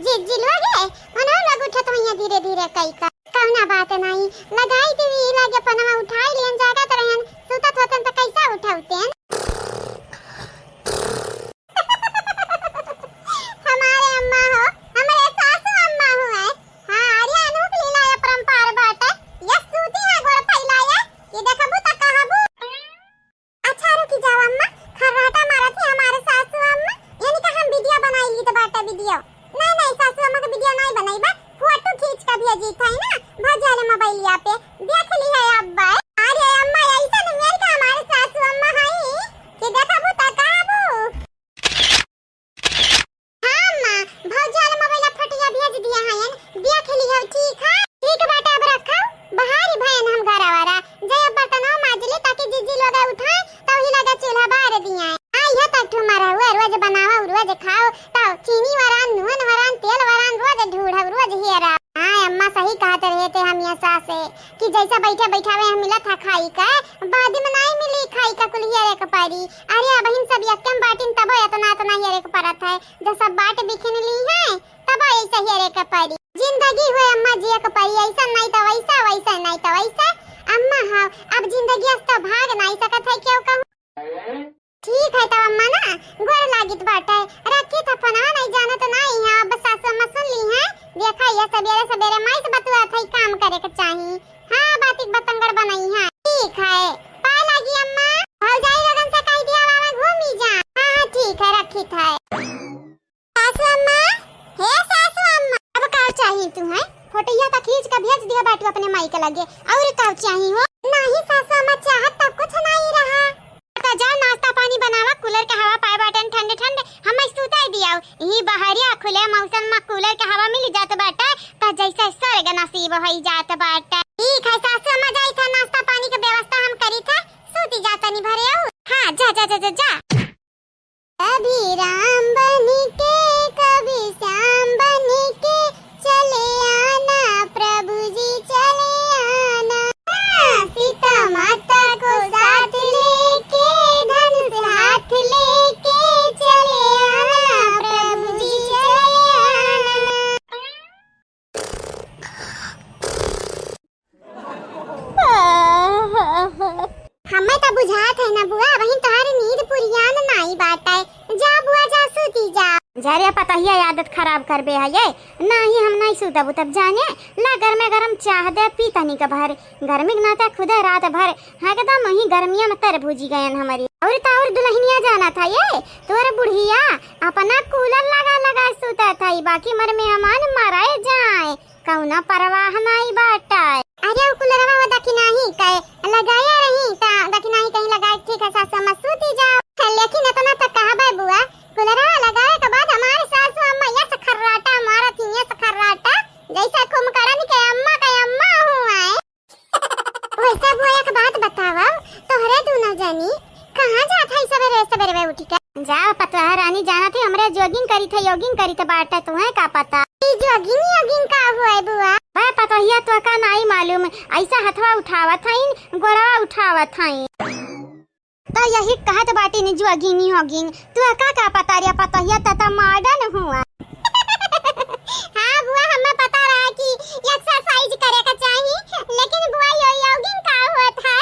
जिलवा गए मना लग उठत होइया धीरे धीरे कई का कौना बात नहीं लगाई देवी लागे पनमा उठाई लेन जागा तरहन सुतत होतन त कैसा उठाउतेन हमारे अम्मा हो हमारे सासू अम्मा हो है हां अरे अनूप लीला ये परंपरा बाटे ये सूती है गोड़ फैलाया ये देखबू त कहबू अच्छा रुकी जाओ अम्मा खर्राटा मारा थी हमारे सासू अम्मा यानी कि हम वीडियो बनाई ली तो बाटा वीडियो नहीं सासू अम्मा का वीडियो नहीं बनाई बा फोटो खींच के भेजी था ना भजाले मोबाइलिया पे देख ली है अब्बा अरे अम्मा ऐसा नहीं मेरे का हमारे सासू अम्मा है कि देखबू त कहबू हां अम्मा भजाले मोबाइल फटिया भेज दिया है देख ली है ठीक बेटा अब रखो बाहर भयन हम घर आवारा जय बर्तन माजले ताकि जीजी लोग उठाए तो ही लगा चूल्हा बाहर दिया आई है तक तुम्हारा हुआ रोज बनावा रोज खाओ तो चीनी वरान नून वरान तेल वरान रोज ढूढ़ा रोज हेरा हां अम्मा सही कहत रहे थे हम ये सासे कि जैसा बैठे बैठावे हम मिला था खाई का बाद में नहीं मिली खाई का कुल हेरे के पारी अरे बहन सब यकम बाटिन तब इतना हेरे के परत है जो सब बाट बिखन ली है तब ऐसा हेरे के पारी जिंदगी हुए अम्मा जिया के पारी ऐसा नहीं तो वैसा वैसा नहीं तो वैसा अम्मा हां अब जिंदगी तो भाग नहीं सकत है क्यों कहूं ठीक है तो अम्मा ना गोर लागित बाटे रखी था फना नहीं जाने तो नहीं है अब सासू अम्मा सुन ली है देखा ये सवेरे सवेरे माई से बतुआ था काम करे के चाहिए हां बातिक बतंगड़ बनाई है ठीक है पा लगी अम्मा हो जाई लगन से कह दिया बाबा घूमी जा हां ठीक है रखी था सासू अम्मा हे सासू अम्मा अब का चाहिए तू है फोटोया तो खींच के भेज दिया बाटू अपने माई के लगे और का चाहिए हो नहीं सासू अम्मा चाहत तो कुछ नहीं रहा जा नाश्ता पानी बनावा कूलर के हवा पाए बाटन ठंडे ठंडे हम सुताई दिया यही बहरिया खुले मौसम में कूलर के हवा मिल जात बाटे त जैसे स्वर्ग नसीब होई जात बाटे ठीक है सासू अम्मा जाई था नाश्ता पानी के व्यवस्था हम करी था सूती जाता नहीं भरे आऊ हां जा जा जा जा, जा। कभी राम बन के कभी श्याम बन के चले आना प्रभु जी चले आना सीता माता को साथ लेके धनुष हाथ लेके चले आना प्रभु जी चले आना हमें तो बुझात है ना बुआ वहीं तुम्हारी नींद पुरियान नहीं बात है जा बुआ जा सूती जा जरे पता ही आदत खराब कर बे है ये नहीं हम नहीं सूतब तब जाने ला गरम चाह दे पीता नहीं का भर गर्मी ना था खुद रात भर एकदम वही गर्मियों में तरबूजी गए हमारी और दुल्हनिया जाना था ये तोरे बुढ़िया अपना कूलर लगा सूता था बाकी मर मेहमान मराए जाए कौना परवाह नहीं बाटा अरे कूलरवा में दखी नहीं कहे लगाया रही ता दखी नहीं कहीं लगाए ठीक है सासू अम्मा सूती जाओ लेकिन इतना तक कहा भाई बुआ कूलरवा लगाए के बाद हमारे सासू अम्मा ये सखर्राटा मारा थी ये सखर्राटा जैसा कुमकरण के अम्मा हुआ है वैसा बुआ एक बात बतावा तोहरे दोनों जनी कहां जात है सवेरे सवेरे उठ के जा पता है रानी जाना थी हमरे जॉगिंग करी थे बाटा तुम्हें का पता जॉगिंग का हुआ है बुआ भाई पता हिया तो का नहीं मालूम ऐसा हथवा उठावत हईन गोड़वा उठावत हईन तो यही कहत बाटी ने जॉगिंग तू का पता रे पता हिया त मॉडर्न हुआ हां बुआ हमें पता रहा कि एक्सरसाइज करे का चाहिए लेकिन बुआ जॉगिंग का होत है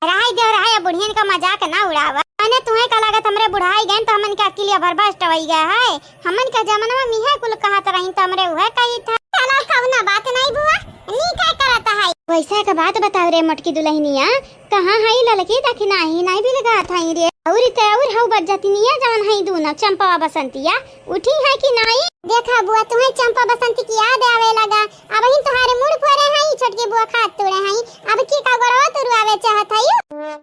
रहाई बुढ़ियन का मजाक ना उड़ावा मैंने तुम्हें का लागत हमरे बुढ़ाई गए तो हमन के अकेले बर्बाद होई गया है हमन का जमाना में मिहे कुल कहत रही तो हमरे उहे कही था चला कौना बात नहीं बुआ नी काय करता है वैसा का बात बताओ रे मोटकी दुल्हनिया कहां है ललकी तक नहीं भी लगा था रे और हऊ बज जाती निया जवन है दूना चंपा बसंतिया उठी है कि नहीं देखा बुआ तुम्हें चंपा बसंती की याद आवे लगा अब ही तुम्हारे मुड़ परे है छोटकी बुआ खात तोड़े है अब की का गरवा तुरवावे चाहत है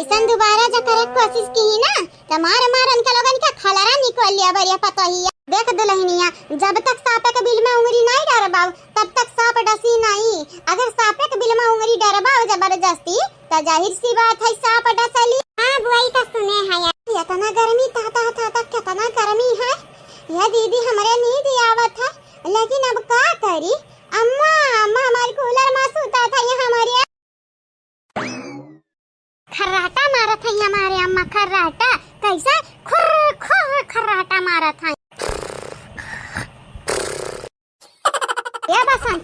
ऐसा दोबारा जा करे कोशिश की ना तमार मारन के लोगन का खलरा निकल लिया बरिया पता ही देख दुल्हनिया जब तक सांप के बिल में उंगली नहीं डरबाओ तब तक सांप डसी नहीं अगर सांप के बिल में उंगली डरबाओ जबरदस्ती तो जाहिर सी बात है सांप डसली हां बुआई का सुने है इतना गर्मी था कितना गर्मी है यह दीदी हमारे नींद आवत है लेकिन अब का करी अम्मा हमारी कूलर में सूता था ये हमारे खर्राटा मारा था हमारे अम्मा खर्राटा कैसा खुर खुर खर्राटा मारा था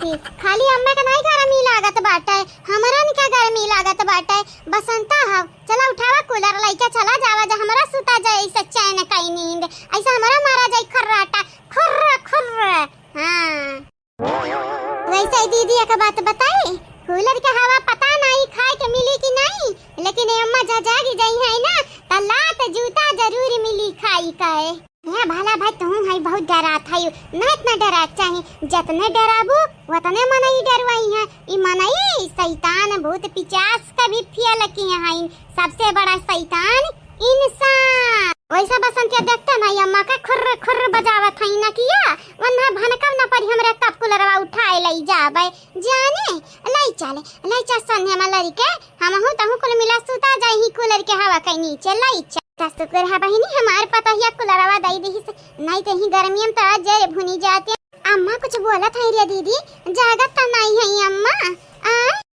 बसंती, खाली अम्मा का नहीं गर्मी लागत बाटे, हमरा का गर्मी लागत बाटे। बसंता हव, चला उठावा कूलर लइका चला जावा जा, हमरा सुता जाए ऐसा चैन कई नींद, ऐसा हमरा मारा जाए खर्राटा खुर्र खुर्र। हां वैसे दीदी का बात बताए, कूलर के हवा पता नहीं खाए के मिली कि नहीं, लेकिन अम्मा जा जागी जाई है ना त लात जूता जरूर मिली खाई काए। ये भला भाई तू है बहुत डरात है, ना इतना डरा चाहिए, जितने डराबू उतने मनई डरवाई है। ई मनई शैतान भूत पिचास का भी फियल की है, सबसे बड़ा शैतान इंसान। वैसा बसंतिया देखते ना अम्मा का खुर्र खुर्र बजावत है ना किया, वरना भनकम ना पर हमरा कप कूलरवा उठाए लई जाबे जाने लई चल सन्ने में लड़ी के हम हूं तहु कुल मिला सुता जाई ही कूलर के हवा के नीचे लई चल। शुक्र है बहिनी हमार पता हिया कूलरवा दई दी, नहीं तो ही गर्मी में तो जरे भुनी जाते। अम्मा कुछ बोलत है रे दीदी, जागत तो नहीं है अम्मा?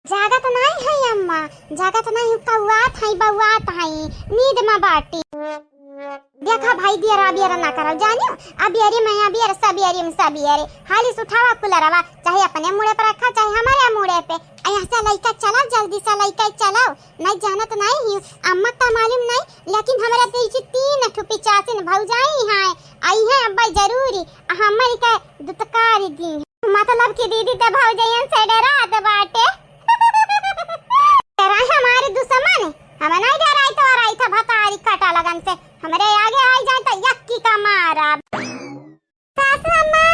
जागत नहीं है अम्मा, जागत नहीं कौआत है बौआत है, नींद में बाटी। देखा भाई बियरा बियरा ना करो जानियो, अबियरी में अबियर सबियरी हाली उठावा कूलरवा, चाहे अपने मुड़े पर रखा चाहे हमारे मुड़े पे। ऐसा से लइका चलाओ, जल्दी से लइका चलाओ, नहीं जानत नहीं ही अम्मा का मालूम नहीं, लेकिन हमरा पीछे 3 ठुपी चासिन भौजाई है आई है अब्बा जरूरी हमर के दुतकारी दी, मतलब कि दीदी त भौजाइयन से डरात बाटे। डरा हमारे दुश्मन, हम नहीं डराई तो राई था भतारी काटा लगन से, हमरे आगे आई जाए तो यक्की का मारा। सासू अम्मा,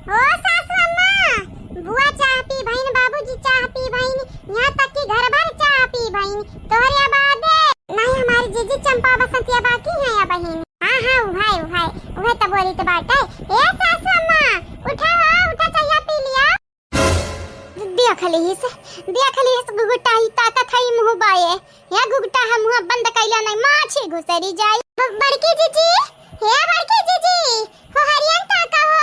ओ सासू अम्मा, बुआ चाह पी भईन, बाबूजी चाह पी भईन, यहाँ तक कि घर भर चाह पी भईन, तोहरे आबादे नहीं हमारी जीजी चंपा बसंतिया बाकी है या बहिन। हां उहे तो बोली तो बात है। ए सासू अम्मा उठा चाय पी लिया। देख ली से गुगुटा ही ताकत है मुंह बाए, या गुगुटा हम मुंह बंद कैला नहीं माछी घुसरी जाई। बड़की जीजी, हे बड़की जीजी, हो हरियन ताका हो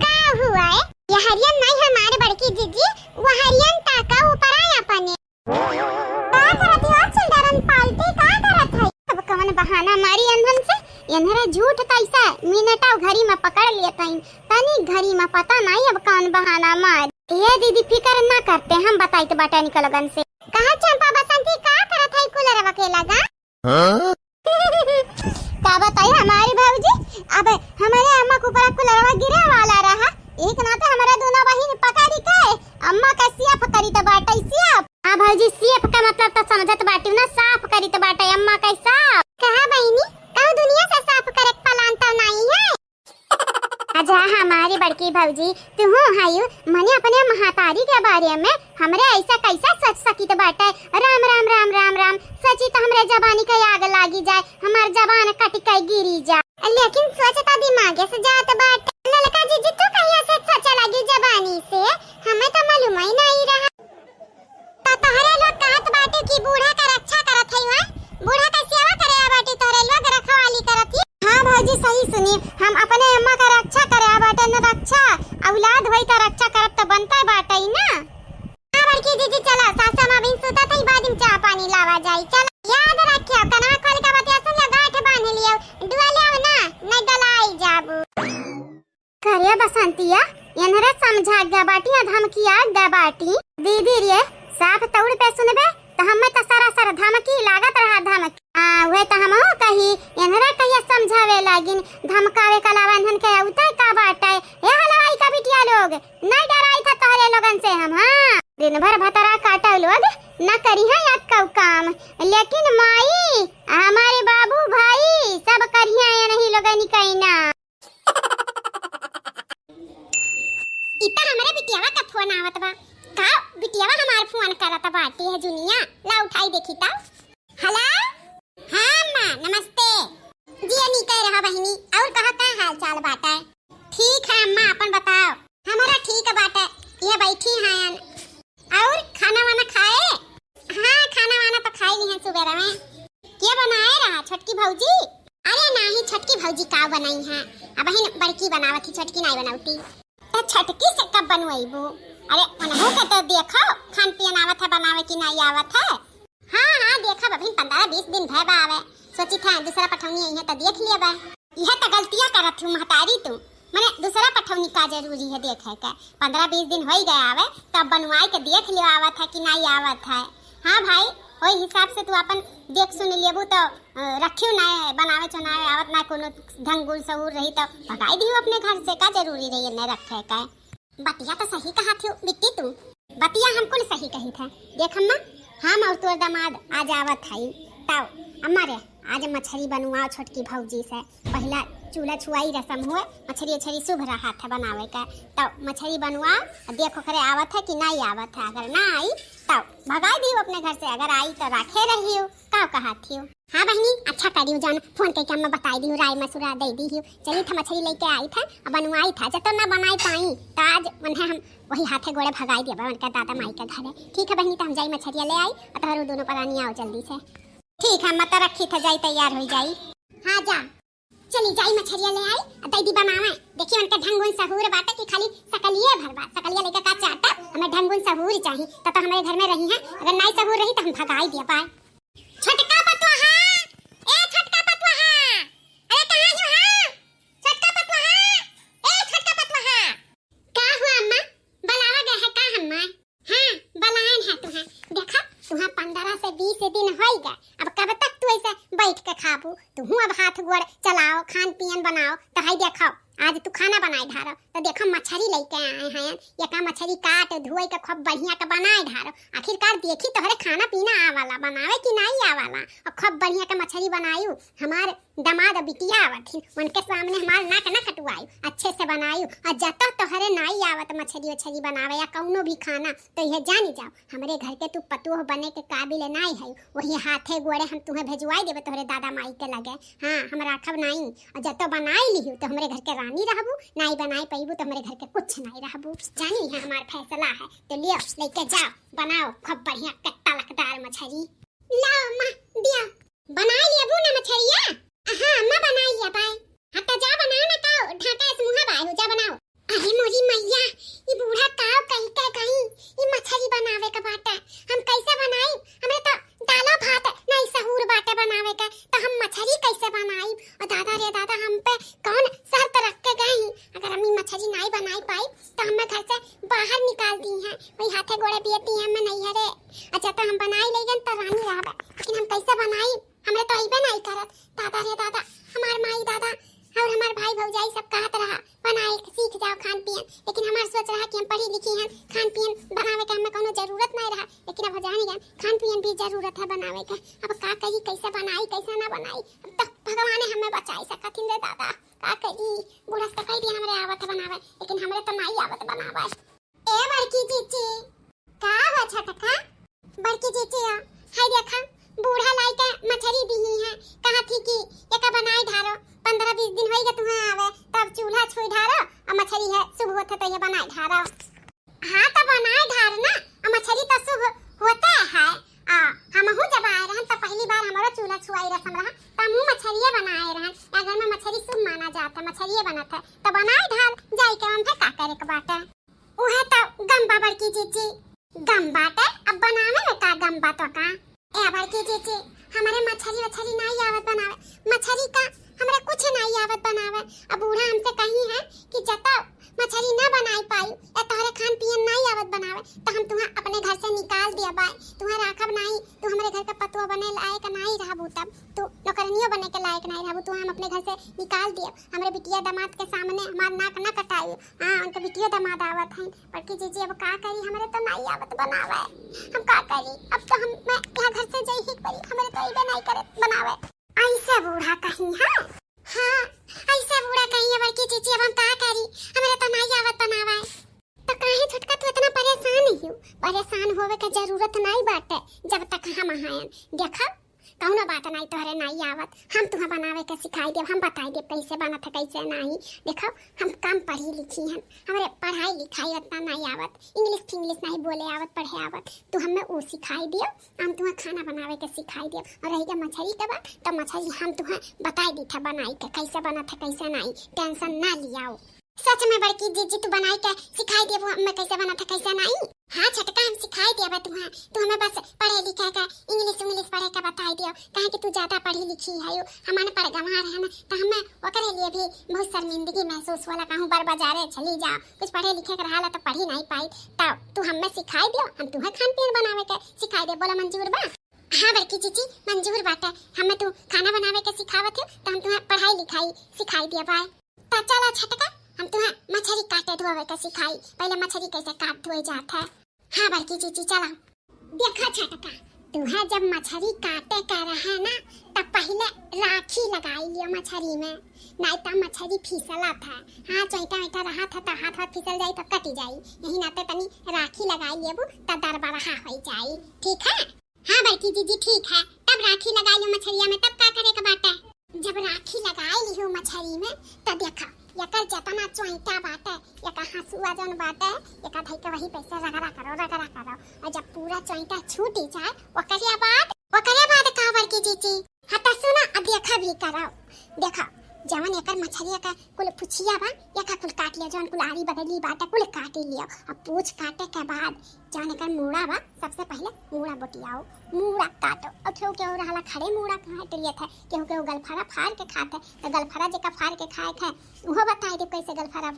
का हुआ है? ये हरियन नहीं हमारे बड़की जीजी, वो हरियन ताका ऊपर आया अपने का करत हो चिल्ड्रन पार्टी का करत है। अब कवन बहाना मारी अनहन से, इन्हरे झूठ कैसा मिनटा घड़ी में पकड़ लिए तनी घड़ी में पता नहीं अब कौन बहाना मार। ये दीदी फिकर ना करते, हम बताई तो बाटा निकलगन से। कहा चंपा बसंती का करत है कूलर वकेला गा? हां का बताई हमारी भौजी, अब हमारे अम्मा को ऊपर कूलरवा गिरे वाला रहा, एक नाते हमारा दोनों बहिन पकड़ी के अम्मा का सियाफ करी तो बाटा सियाफ। हां भौजी सियाफ का मतलब तो समझत बाटी ना, साफ करी तो बाटा अम्मा का साफ। कहा बहिनी कहू दुनिया से साफ करे पलान तो नहीं है। अच्छा हमारी बड़की भौजी तू हायु मने अपने महातारी के बारे में हमरे ऐसा कैसा सोच सकी तो बाटे। राम राम राम राम राम, सची तो हमरे जबानी के आग लागी जाए, हमार जबान कट के गिरी जाए, लेकिन सोचता दिमाग से जात बाटे। ललका जीजी तू कहिया से सोच लगी जबानी से, हमें तो मालूम ही नहीं रहा। तो तोहरे लोग कहत बाटे कि बूढ़ा का रक्षा करत है, वहां बूढ़ा का सेवा करे बाटे, तोहरे लोग रखवाली करत है। हां भौजी सही सुनी, हम अपने अम्मा का रक्षा करे बाटे न, रक्षा औलाद होई त रक्षा करत त बनता बाटे ना। हां बड़की दीदी चला सासा मां बिन सुता थई, बाद में चाय पानी लावा जाई। चल याद रखियो कना खोल के बतिया सुन गाठ बांध लियो, डुआले हो ना नहीं डलाई जाबू। करे बसंतिया इनरे समझा गया बाटी, धमकिया गया बाटी। दीदी रे साफ तौड़ पे सुनबे त हमें त सारा धमकी लागत रहा धमकी। वे त हम कही इनरे कहिया समझावे लागिन, धमकावे का लावन के उतर का बाटे। ए हलवाई का बिटिया लोग नहीं डराई था तोहरे लोगन से हम। हां दिन भर भतरा काटा लोग न करी है या कौ काम, लेकिन माई हमारे बाबू भाई सब करिया या नहीं लोगन कहना। इता हमरे बिटियावा का फोन आवत बा का, बिटियावा हमार फोन करत बाटी है जुनिया, ला उठाई देखी ता। हेलो हां मां नमस्ते जी, नहीं कह रहा बहिनी, और कहा का हाल चाल बाटा? ठीक है अम्मा अपन बताओ। हमारा ठीक बाटा, ये बैठी हैं। और खाना वाना खाए? हां खाना वाना तो खाई नहीं है सुबह में। क्या बनाए रहा छोटकी भौजी? अरे नहीं छोटकी भौजी का बनाई है, अब बहिन बड़की बनावत थी, छोटकी नहीं बनावती। तो छोटकी से कब बनवाईबू? अरे उन्हों के तो देखो खान पियन आवत है, बनावे की नहीं आवत है। हां देखा बहिन 15-20 दिन भय बावे, सोची था दूसरा पठौनी है तो देख लिया बा। यह तो गलतियां करत हूं महतारी तू, मैंने दूसरा पठौनी का जरूरी है देखे के 15-20 दिन हो ही गया आवे तब बनवाई के देख लियो आवत है कि नहीं आवत है। हाँ भाई वही हिसाब से तू अपन देख सुन लेबू तो रखियो ना बनावे चनावे आवत ना कोनो ढंग गुण सहूर रही तो भगाई दियो अपने घर से का जरूरी रही न रखे का। बतिया तो सही कहा थी बिट्टी तू बतिया हमको सही कही था। देख अम्मा हम और तोर दामाद आज आवत है तब अम्मा रे आज मछली बनवाओ छोटकी भौजी से पहला चूल्हा छुआई रसम हुए मछली छरी शुभ रहा था बनावे का तब मछली बनवाओ देखो करे आवत है कि नहीं आवत है। अगर ना आई तब भगा दियो अपने घर से अगर आई तो रखे रहियो का कहा थियो। हाँ बहनी अच्छा करियो जान फोन करके अम्मा बताई दियो राय मसूरा दे दियो चली था मछली लेके आई था और बनवाई था जब तो ना बनाई पाई तो आज मने हम वही हाथे गोड़े भगाई दिया उनका दादा माई का घर है। ठीक है बहनी तो हम जाई मछलियाँ ले आई और दोनों परानी आओ जल्दी से। ठीक है मत रखी था जाई तैयार हो जाई। हाँ जा चली जाई मछलियाँ ले आई दैदी बनावे देखिए उनका ढंगुन सहूर बाटे कि खाली सकलिए भरवा सकलिया लेके का चाटा हमें ढंगुन सहूर चाहिए तो हमारे घर में रही है अगर नहीं सहूर रही तो हम भगाई दिया पाए। छोटका पतवाहा ए छोटका पतवाहा अरे कहां हो हां छोटका पतवाहा ए छोटका पतवाहा का हुआ अम्मा बुलावा गया है का अम्मा। हां बुलाएन है तुम्हें देखा तुम्हां 15 से 20 दिन होइगा अब कब तक तू ऐसे बैठ के खाबू तू अब हाथ गोड़ चलाओ खान पियन बनाओ तो हाई देखो आज तू खाना बनाए ढारो तो देखो मछली लेके आए हैं या का मछली काट धोए के खूब बढ़िया के बनाए ढारो आखिरकार देखी तोहरे खाना पीना आवाला बनावे कि नहीं आवाला और खूब बढ़िया के मछली बनायू हमार दामाद बिटिया आवथिन उनके सामने हमार नाक न कटवायू अच्छे से बनायू और जब तक तोहरे नहीं आवत मछली वछली बनावे या कौनो भी खाना तो यह जानी जाओ हमरे घर के तू पतोह बने के काबिल नहीं है वही हाथे गोड़े हम तुम्हें भेजवाई देबे तोहरे दादा माई के लगे। हाँ हम राखब नहीं और जब तो बनाई लिहू तो हमरे घर के रानी रहबू नहीं बनाई पैबू तो हमरे घर के कुछ नहीं रहबू जानी है हमार फैसला है तो लियो लेके जाओ बनाओ खूब बढ़िया कट्टा लकदार मछली लाओ मां दिया बनाई लेबू ना मछलिया। हां मां बनाई लिया पाए हटा जा बनाओ ना का ढाका से मुंह बाय हो जा बनाओ। अरे मोरी मैया ये बूढ़ा काव कहीं ये मछली बनावे का बाटा हम कैसे बनाई हमरे तो दाला भात नहीं सहूर बाटे बनावे का तो हम मछली कैसे बनाई और दादा रे दादा हम पे कौन शर्त रख के गई अगर हम मछली नहीं बनाई पाई तो हम घर से बाहर निकाल दी हैं वही हाथे गोड़े पियती हैं मैं नहीं हरे अच्छा तो हम बनाई लेगन तो रानी रहबे लेकिन हम कैसे बनाई हमरे तो अइबे नहीं करत दादा रे दादा हमार माई दादा और हमार भाई भौजाई सब कहत रहा बनाए सीख जाओ खान पियन लेकिन हमार सोच रहा कि हम पढ़ी लिखी हैं खान पियन बनावे का हमें कोनो जरूरत नहीं रहा लेकिन अब जानी गन खान पियन भी जरूरत है बनावे का अब का करी कैसे बनाई कैसे ना बनाई अब तक भगवान हमें बचाई सकथिन रे दादा का करी बूढ़ा से कह दिया हमरे आवत बनावे लेकिन हमरे तो नहीं आवत बनावे। ए बड़की जीजी का हो छटका बड़की जीजी हाय देखा बूढ़ा लाई के मछली दी है कहा थी कि एका बनाई ढारो 15-20 दिन होइगा तुम्हें आवे तब चूल्हा छुई ढारो और मछली है शुभ होता तो ये बनाई ढारो। हाँ तो बनाई ढार ना और मछली तो शुभ होता है हम हूं जब आए रहन तो पहली बार हमारा चूल्हा छुआई रसम रहा तो हम मछलिए बनाए रहन अगर में मछली शुभ माना जाता मछलिए बनत है तो बनाई ढार जाई के हम का करे के बाटे ओहे तो गंबा बड़की जीजी गम बाटे अब बनावे में का गंबा तो का ए बड़की जीजी हमारे मछली नहीं आवत बनावे मछली का हमरे कुछ नहीं आवत बनावे अब बूढ़ा हमसे कही है कि जब मछली न बनाई पाई या तोहरे खान पियन नहीं आवत बनावे तो हम तुम्हें अपने घर से निकाल दिया बाय तुम्हें राखब नहीं तू हमारे घर का पतवा बने लायक नहीं रहबू तब तू नौकरनियो बने के लायक नहीं रहबू तू हम अपने घर से निकाल दिया हमरे बिटिया दामाद के सामने हमार नाक न कटाई। हां उनके बिटिया दामाद आवत हैं बड़की जीजी अब का करी हमरे तो नहीं आवत बनावे हम का करी अब तो हम मैं यहां घर से जाई ही पड़ी हमरे तो इबे नहीं करे बनावे ऐसे बूढ़ा कहीं है। हाँ ऐसे बूढ़ा कहीं है बड़की जीजी अब हम का करी हमरे तो नहीं आवत बनावे तो काहे छोटका तू इतना परेशान ही परेशान होवे के जरूरत नहीं बाटे जब तक हम आयन देखा कौनो बात नहीं तोहरे नहीं आवत हम तुम्हें बनावे के सिखाई देब हम बताई देब कैसे बनत है कैसे नहीं देखो हम कम पढ़ी लिखी हैं हमरे पढ़ाई लिखाई उतना नहीं आवत इंग्लिश नहीं बोले आवत पढ़े आवत तू हमें वो सिखाई दियो हम तुम्हें खाना बनावे के सिखाई देब और रही मछली के बात तो मछली हम तुम्हें बताई दी था बनाई के कैसे बनत है कैसे नहीं टेंशन ना लियाओ। सच में बड़की जीजी तू बनाई के सिखाई देब हमें कैसे बनत है कैसे नहीं हाँ छोटका हम सिखाई दिया बा तुम्हें, तू हमें बस पढ़े लिखे का इंग्लिश पढ़े का बताई दियो, काहे कि तू ज्यादा पढ़ी लिखी है यो हमारे पढ़ गंवार है ना, तो हमें ओकरे लिए भी बहुत शर्मिंदगी महसूस होला, कहूं बार बाजारे चली जा कुछ पढ़े लिखे के रहाला तो पढ़ी नहीं पाई, तब तू हमें सिखाई दियो, हम तुम्हें खान पीन बनावे के सिखाई दे। बोला मंजूर बा? हाँ बड़की जीजी मंजूर बाटे, हमें तू खाना बनावे के सिखावत हो तो हम तुम्हें पढ़ाई लिखाई सिखाई दिया बाय। तो चला छटका हम तुम्हें मछली काटे धोवे के सिखाई, पहले मछली कैसे काट धोए जात है। हाँ बड़की जीजी चला। देखा छटका तुम्हें जब मछली काटे का रहा ना तब पहले राखी लगाई लियो मछली में, नहीं तो मछली फिसला था। हाँ चोइटा वैटा रहा था तो हाथ फिसल जाई तो कटी जाई, यही नाते तनी राखी लगाई लेबू तो दरबरहा हो जाई, ठीक है? हाँ बड़की जीजी ठीक है। तब राखी लगाई लो मछलिया में, तब का करे का बाटे? जब राखी लगाई लियो मछली में तो देखा यकर जतना चोइटा बाटे यका हंसुआ जन बाटे यका धई के वही पैसे रगड़ा करो, और जब पूरा चोइटा छूटी जाए ओकरे बाद का बड़की जीजी हता सुना अब देखा भी कराओ। देखा जवन एकर मछलिया का कुल पुछिया बा यका कुल काट लिया, जवन कुल आड़ी बगली बाटे कुल काट लिया, अब पूछ काटे के बाद जवन एकर मुड़ा बा सबसे पहले मुड़ा बटियाओ, मुड़ा काटो। और केहू रहला खड़े मुड़ा काट लिए थे, केहू गलफरा फाड़ के खाते, तो गलफरा जेका फाड़ के खाए थे वो बताई दे कैसे गलफरा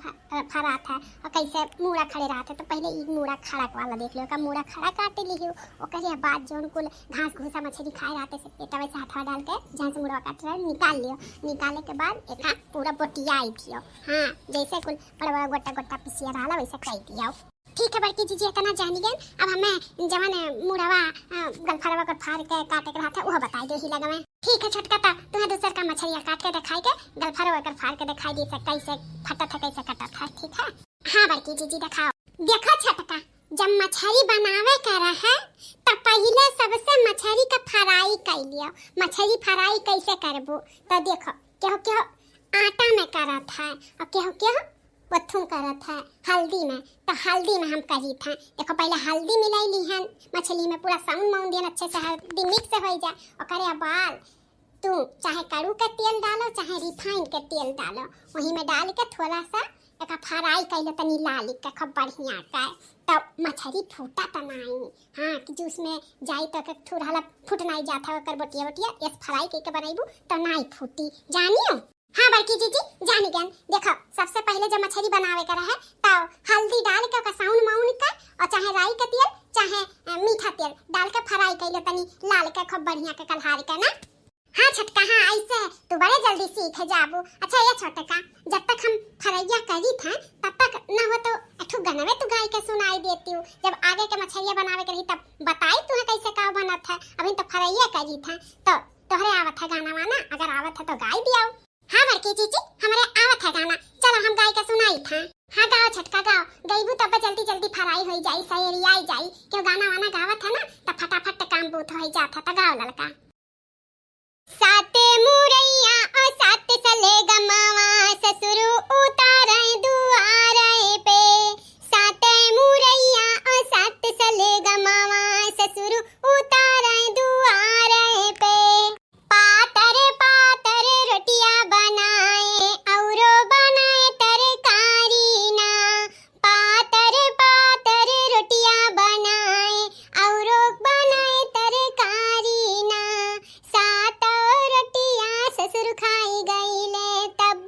फरा था और कैसे मुड़ा खड़े रहते। तो पहले ई मुड़ा खड़ा वाला देख लियो, का मुड़ा खड़ा काट लियो, ओकरे बाद जवन कुल घास घूसा मछली खाए रहते से पेटा वैसे हाथ डाल के जहां से मुड़ा काट रहे निकाल लियो, निकाले के बाद एक पूरा बटियाई दियो। हाँ जैसे कुल बड़ा गोटा पिसिया रहला वैसे कई दियो, ठीक है बड़की जीजी इतना जानी गए। अब हमें जवन मुड़वा गलफरवा को फाड़ के काटे के रहा था वो बताई दो ही लगा में, ठीक है छोटका? ता तुम्हें दूसर का मछलिया काट के दिखाई के गलफरवा कर फाड़ के दिखाई दी कैसे फटा था कैसे कटा था, ठीक है? हाँ बड़की जीजी दिखाओ। देखो छोटका जब मछली बनावे का रहा तो पहले सबसे मछली का फ्राई कर लियो। मछली फ्राई कैसे करबो तो देखो केहो आटा में करत है और केहो वथुम करत है हल्दी में, तो हल्दी में हम करी था। देखो पहले हल्दी मिलाई लीहन मछली में, पूरा साउंड माउंड दियन अच्छे से हल्दी मिक्स हो जाए, और करे बाद तू चाहे कड़ू का तेल डालो चाहे रिफाइन के तेल डालो, वही में डाल के थोड़ा सा एक फ्राई कर लो तनी लाल के खूब बढ़िया का, तब मछली फूटा तो नहीं। हाँ कि जूस में जाई तो थोड़ा फूट नहीं जाता कर बटिया इस फ्राई करके बनाइबू तो नहीं फूटी, जानियो? हाँ बड़की जीजी जानी गन। देखो सबसे पहले जब मछली बनावे का रहे तो हल्दी डाल के साउंड माउंड का और चाहे राई का तेल चाहे मीठा तेल डाल के फ्राई कर लो तनी लाल के खूब बढ़िया के कलहार के ना। हाँ छटका हाँ ऐसे तू बड़े जल्दी सीख जाबू। अच्छा ये छोटका जब तक हम फ्राइया करी था तब तक न हो तो अठू गनवे तू गाय के सुनाई देती हूँ, जब आगे के मछलिया बनावे के रही तब बताई तू कैसे का बना था, अभी तो फ्राइया करी था तो तोहरे आवत है गाना वाना, अगर आवत है तो गाय दियाओ। हाँ बड़की जीजी हमारे आवत है गाना, चलो हम गाय का सुनाई था। हाँ गाओ छटका गाओ, गईबू तब जल्दी जल्दी फ्राई हो जाई सहेरी आई जाई, क्यों गाना वाना गावत है ना तब फटाफट काम बूथ हो जाता, तो गाओ लड़का। सात मुरैया और सात सले गमावा ससुर उतारे दुआरे पे, सात मुरैया और सात सले गमावा ससुर उतारे दुआरे पे, पातर पातर रोटियां बनाए औरो बनाए तरकारी ना, पातर पातर रोटियां बनाए औरो बनाए तरकारी ना, सात रोटियां ससुर खाई गईले तब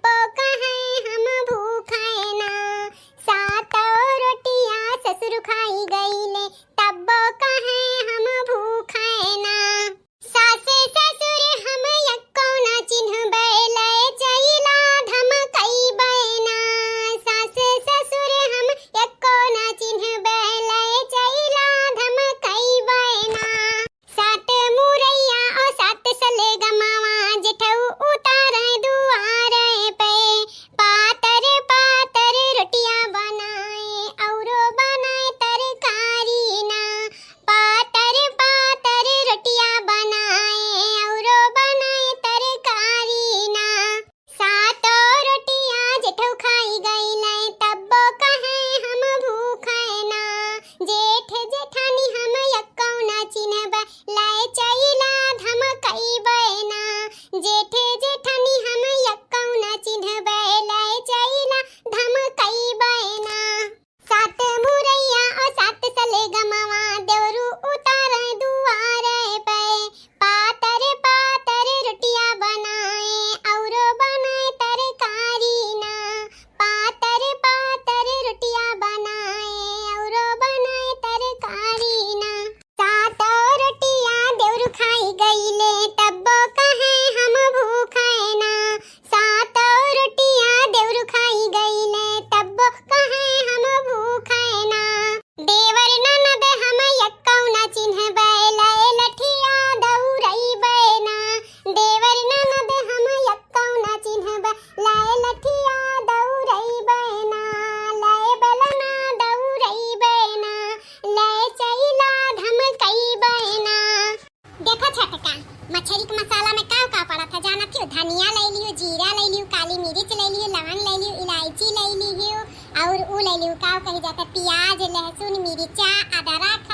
जाता प्याज लहसुन मिर्चा अदरक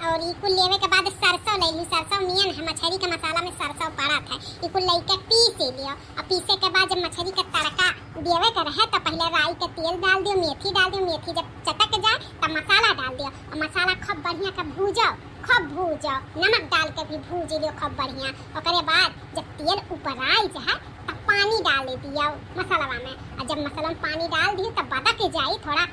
और ई कुल लेवे के बाद सरसों ले ली। सरसों मियन है मछली के मसाला में सरसों पड़ा था, ई कुल लेके पीस लियो। और पीसे के बाद जब मछली का तड़का देवे का रहे तो पहले राई के तेल डाल दियो, मेथी डाल दियो। मेथी जब चटक जाए तब मसाला डाल दियो और मसाला खूब बढ़िया का भूजो, खूब भूजो। नमक डाल के भी भूज लियो खूब बढ़िया। ओकरे बाद जब तेल ऊपर आई जाए तब पानी डाल दियो मसाला में। और जब मसाला में पानी डाल दियो तब बदक जाई, थोड़ा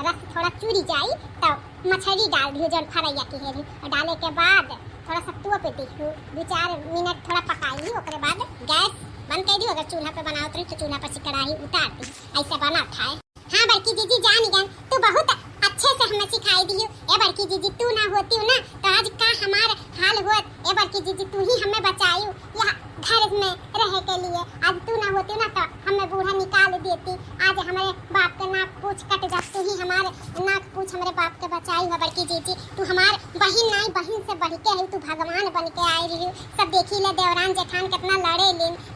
रस थोड़ा चूरी जाई तब मछली डाल दियो जौन फ्राई की है। और डाले के बाद थोड़ा सा तुआ पे दिखो 2-4 मिनट थोड़ा पकाई। ओकरे बाद गैस बंद कर दियो। अगर चूल्हा पे बनाओ तो चूल्हा पर से कढ़ाई उतार दी, ऐसे बना था। हाँ बड़की जीजी जान गन, तू बहुत अच्छे से हमें सिखाई दियो। ए बड़की जीजी तू ना होती ना तो आज का हमार हाल होत। ए बड़की जीजी तू ही हमें बचाई यहाँ घर में रह के लिए। आज तू ना होती ना तो हमें बूढ़ा निकाल देती। आज हमारे बाप के नाक पूछ कट जा, तू ही हमारे नाक पूछ हमारे बाप के बचाई हो। बड़की जीजी तू हमार बहन नहीं, बहन से बढ़ के है, तू भगवान बन के आई रही। सब देखी ले देवरान जेठान कितना लड़े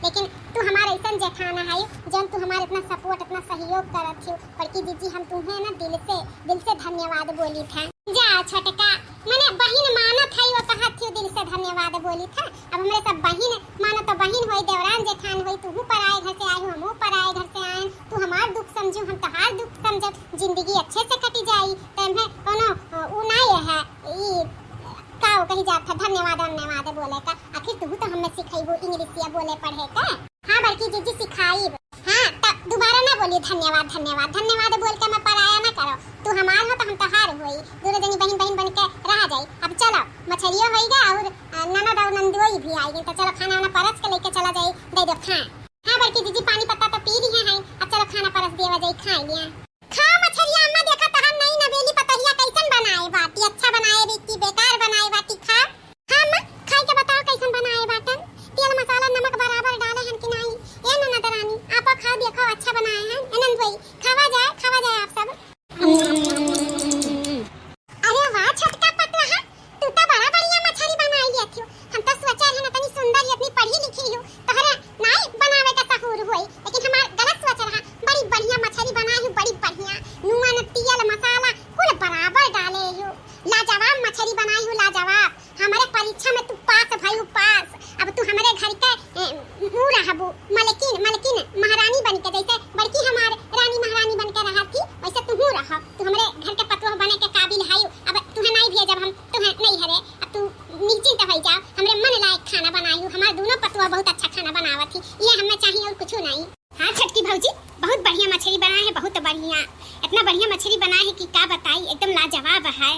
लेकिन तू हमारे ऐसा जेठान है जन तू हमारे इतना सपोर्ट इतना सहयोग करत हो। बड़की जीजी हम तुम्हें ना दिल से धन्यवाद बोली था। जा छोटका मैंने बहन मानत है वो कहत थी दिल से धन्यवाद बोली था। अब हमरे सब बहन मानो तो बहन होई, देवरान जेठान होई। तू पर आए घर से आई हूं, हम पर आए घर से आए। तू हमार दुख समझू, हम तोहार दुख समझब, जिंदगी अच्छे से कटी जाई। तमे कोनो उ नहीं है ई काओ कही जात था धन्यवाद बोले का। आखिर तू तो हमें सिखाईबो इंग्लिशिया बोले पढ़े का। हां बड़की जीजी सिखाई। हां तब दोबारा ना बोली धन्यवाद बोल के मैं पराया ना करो। तू हमार हो तो हम तोहार होई, दोनों जनी बहन बन के रह जाई। अब चलो मछलियों होईगा और ननद और नंदोई भी आएगी तो चलो खाना वाना परस के लेके चला जाई, दे दो खा। हां बड़की जीजी पानी पत्ता तो पी रही है। अब चलो खाना परस देवा जाई, खा लिया। खा मछलियां अम्मा देखा तहन नहीं नवेली पतहिया कैसन बनाए बाटी, अच्छा बनाए बेटी बेकार बनाए बाटी। खा हां अम्मा खाई के बताओ कैसन बनाए बाटन, तेल मसाला नमक बराबर डाले हैं कि नहीं। ए ननद रानी आप खा देखो अच्छा बनाए हैं। ननद भाई खावा जाए आप सब। अरे वाह छोटका पतला, तू तो बड़ा बढ़िया मछली बनाई है थी। हम तो सोचा है ना तनी सुंदर इतनी पढ़ी लिखी हो तोहरा नहीं बनावे का सहूर होई, लेकिन हमार गलत सोच रहा। बड़ी बढ़िया मछली बनाई हो, बड़ी बढ़िया नुआ तेल मसाला कुल बराबर डाले हो। लाजवाब मछली बनाई हो, लाजवाब। हमारे परीक्षा में तू पास भाई पास। अब तू हमारे घर के हूं रहबू मलकिन महारानी बन के, जैसे बड़की हमार रानी महारानी बन के रहा थी वैसे तू हूं रह। तू हमारे घर के पतोह बने के काबिल है। अब तुम्हें नहीं भेजब हम, तुम्हें नहीं हरे। अब तू निश्चिंत हो जाओ, हमरे मन लायक खाना बनाई हो। हमार दोनों पतोह बहुत अच्छा खाना बनावत थी, ये हमें चाहिए और कुछ नहीं। हाँ छोटकी भौजी बहुत बढ़िया मछली बना है, बहुत बढ़िया। इतना बढ़िया मछली बना है कि क्या बताई, एकदम लाजवाब है।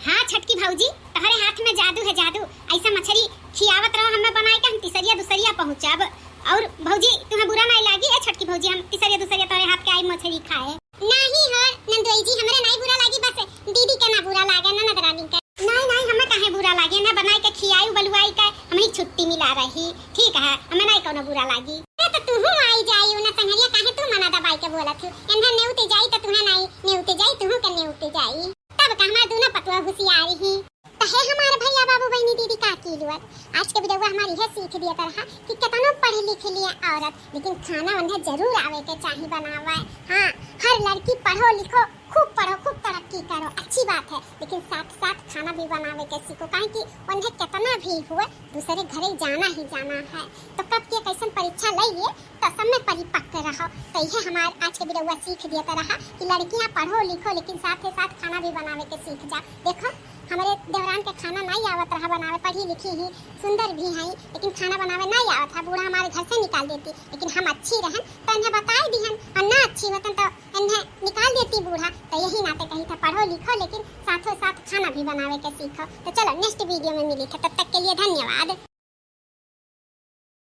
हाँ छोटकी भौजी तुम्हारे हाथ में जादू है, जादू। ऐसा मछली खियावत रहो हमें बनाए के हम तीसरिया दूसरिया पहुंचाब। और भौजी तुम्हें बुरा नहीं लागी है छोटकी भौजी हम तीसरिया दूसरिया तुम्हारे हाथ के आई मछली खाए। नहीं हो नंदोई जी हमरे नहीं बुरा लागी, बस दीदी के ना बुरा लागे ननद रानी के। नहीं हमें काहे बुरा लागे ना, बनाई के खियाई बलुआई के हमें छुट्टी मिला रही। ठीक है हमें नहीं कोनो बुरा लागी। तो तू आई जाई ना संगरिया, काहे तू मना दबाई के बोलत हो। एंधा नेउते जाई तो तुम्हें नहीं नेउते जाई, तू के नेउते जाई। तब का हमार दोनों पतवा होशियारी ही तहे हमारे भैया बाबू बहनी दीदी का कीलुअत। आज के वीडियो हमारी है सीख दिया तरह कि कितना पढ़ी लिखी लिया औरत, लेकिन खाना उन्हें जरूर आवे के चाहिए बनावे। हाँ हर लड़की पढ़ो लिखो, खूब पढ़ो, खूब तरक्की करो, अच्छी बात है। लेकिन साथ साथ खाना भी बनावे के सीखो, काहे कि उन्हें कितना भी हुए दूसरे घरे जाना ही जाना है। तो कब के कैसन परीक्षा लइए तो सब में परिपक्व रहो। तो यह हमारे आज के वीडियो सीख दिया तरह कि लड़कियां पढ़ो लिखो लेकिन साथ ही साथ खाना भी बनावे के सीख जा। देखो हमारे देवरान के खाना नहीं आवत रहा बनावे, पढ़ी लिखी ही सुंदर भी है लेकिन खाना बनावे नहीं आवत था। बूढ़ा हमारे घर से निकाल देती, लेकिन हम अच्छी रहन तो इन्हें बताई दिहन, और ना अच्छी होतन तो इन्हें निकाल देती बूढ़ा। तो यही नाते कही था पढ़ो लिखो लेकिन साथों साथ खाना भी बनावे के सीखो। तो चलो नेक्स्ट वीडियो में मिली थे, तब तक के लिए धन्यवाद।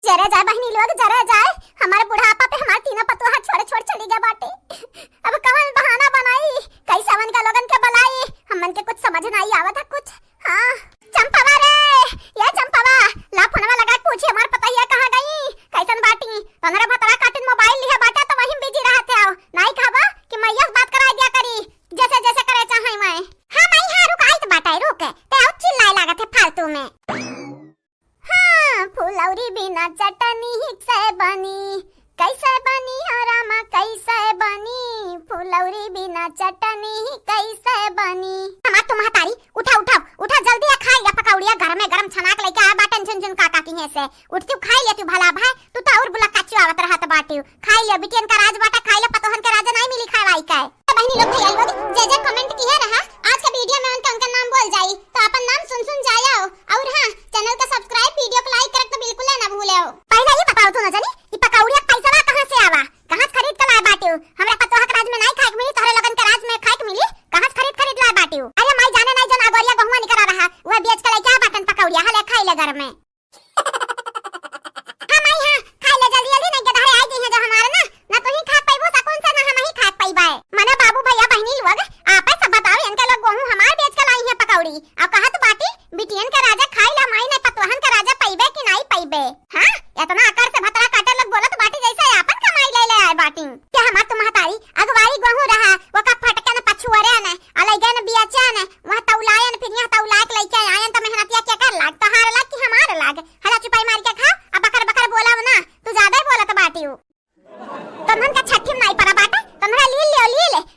जरा जाए बहनी लोग, जरा जाए, हमारे बुढ़ापा पे हमारे तीनों पतोहा छोड़ चली गए बाटे। अब कौन बहाना बनाई, कैसे मन का लोगन के बुलाई, हमन के कुछ समझ नहीं आवत है कुछ। हाँ चंपावा रे, ये चंपावा ला फोनवा लगा के पूछी हमार पतैया कहां गई, कैसन बाटी। तोहरा भतरा काटिन मोबाइल लिया बाटा तो वहीं बिजी रहते हो, नहीं खाबा कि मैया बात करा दिया करी जैसे जैसे करे चाहे मैं। हां मैं हां रुक आई तो बाटा रुक ते आउ चिल्लाए लागत है फालतू में। हाँ फुलौरी बिना चटनी से बनी, कैसे चटनी कैसे बनी। हमार तुम हतारी उठा उठा उठा जल्दी खाई या पकौड़िया घर में गरम छनाक लेके आ बाटन झुन झुन काका की है से उठती खाई ले तू भला भाई तू तो और बुला कच्चू आवत रहत बाटी खाई ले बिटियन का राज बाटा खाई ले पतोहन का राजा नहीं मिली खावाई का बहनी लोग भैया लोग जे जे कमेंट किए रहा आज का वीडियो में उनका नाम बोल जाई तो अपन नाम सुन जाओ और हां चैनल का सब्सक्राइब वीडियो को लाइक करक तो बिल्कुल ना भूले हो। पहले ये बताओ तो ना जानी कि पकौड़िया पैसा कहां से आवा कहां खरीद के लाए बाटी हमरा पतोहा के राज में नहीं खाए मिली तोहरे लगन के राज में खाए मिली कहां खरीद लाए बाटी। अरे माई जाने नहीं जन अगोरिया गहुआ निकल रहा वो बेच के लेके आ बाटन पकौड़िया हले खाई ले घर में। हां माई हां खाई ले जल्दी जल्दी नहीं के धारे आई गई है जो हमारे ना तो ही खा पाइबो सकून से ना हम ही खा पाइबा मने बाबू भैया बहनी लोग आपे सब बताओ इनके लोग गहूं हमार बेच के लाई है पकौड़ी अब कहत बाटी बिटियन के राजा खाई ला माई ने पतोहन के राजा पाइबे कि नहीं पाइबे। हां इतना आकर से भतरा काटे लोग बोलत बाटी जैसे आपन कमाई ले ले आए बाटी क्या हमार तुम हतारी अगवाई गहूं रहा वो का फटके न पछुअरे न अलैगे न बियाचा न वह तौलायन फिर यहां तौला के लेके आयन तो मेहनतिया क्या कर लाग तो हार लाग कि हमार लाग हला चुपाई मार के खा अब बकर बकर बोलाव ना तू ज्यादा ही बोलत बाटी तमन का छठी में नहीं पड़ा बाटा तमरा ले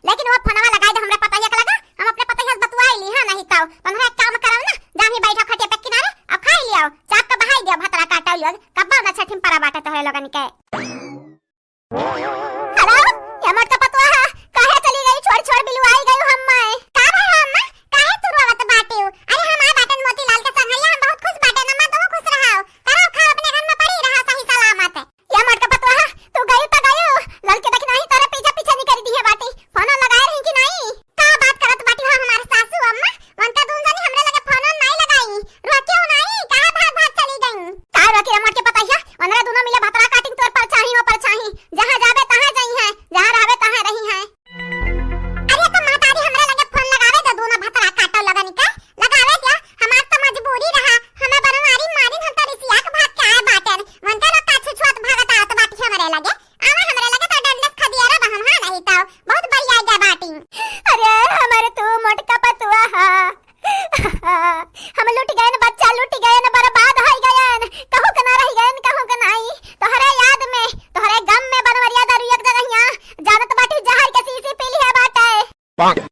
लेकिन वो फोनवा लगाई दे हमरा पता ही लगा हम अपने पता ही बतवाई ली हां नहीं ताऊ तमरा एक काम करब ना जाही बैठा खटिया पे किनारे अब खाई लियो चाप का बहाई दियो भतरा काटा लियो कब्बा ना छठी में पड़ा बाटा तोहरे लोगन के। हेलो यमट का पतवा काहे चली गई छोड़ बिलु आई गई हम मैं का भाई अम्मा काहे तू रोवत बाटी अरे हम आ बाटन मोतीलाल के संग हम बहुत खुश बाटे ना मैं तो खुश रहाओ करो खाओ अपने घर में पड़ी रहा सही सलामत यमट का पतवा तू गई तो गई लड़के देख नहीं तारे पीछे नहीं कर दी है बाटी फोन लगाए रही कि नहीं का बात करत बाटी हां हमारे सासू अम्मा उनका दून जानी हमरे लगे फोन नहीं लगाई रोक्यो नहीं काहे भाग चली गई का रोके यमट के पता है ओनरा दोनों मिले भतरा काटिंग तोर पर चाही जहां जाबे तहां जाई है जहां रहबे तहां रही है। अरे तो मातारी हमरे लगे फोन लगावे दे दोनों भतरा काटो लगन का लगावे क्या हमार तो मजबूरी रहा हमें बनवारी मारी हम तो रिसिया के भाग के आए बाटन मनका लोग का छुछुत भागत आवत बाटी हमरे लगे आवा हमरे लगे तो डंडस खदिया रे हम हां नहीं तो बहुत बढ़िया गे बाटी। अरे हमारे तू मोटका पतुआ हम लूट गए न बच्चा लूट गए न बर्बाद हो गए न कहू के ना रह गए न कहू के नहीं तोहरे याद में तोहरे गम में बनवरिया दारू एक जगह जानत बाटी जहर के सीसी पी ली है बाटे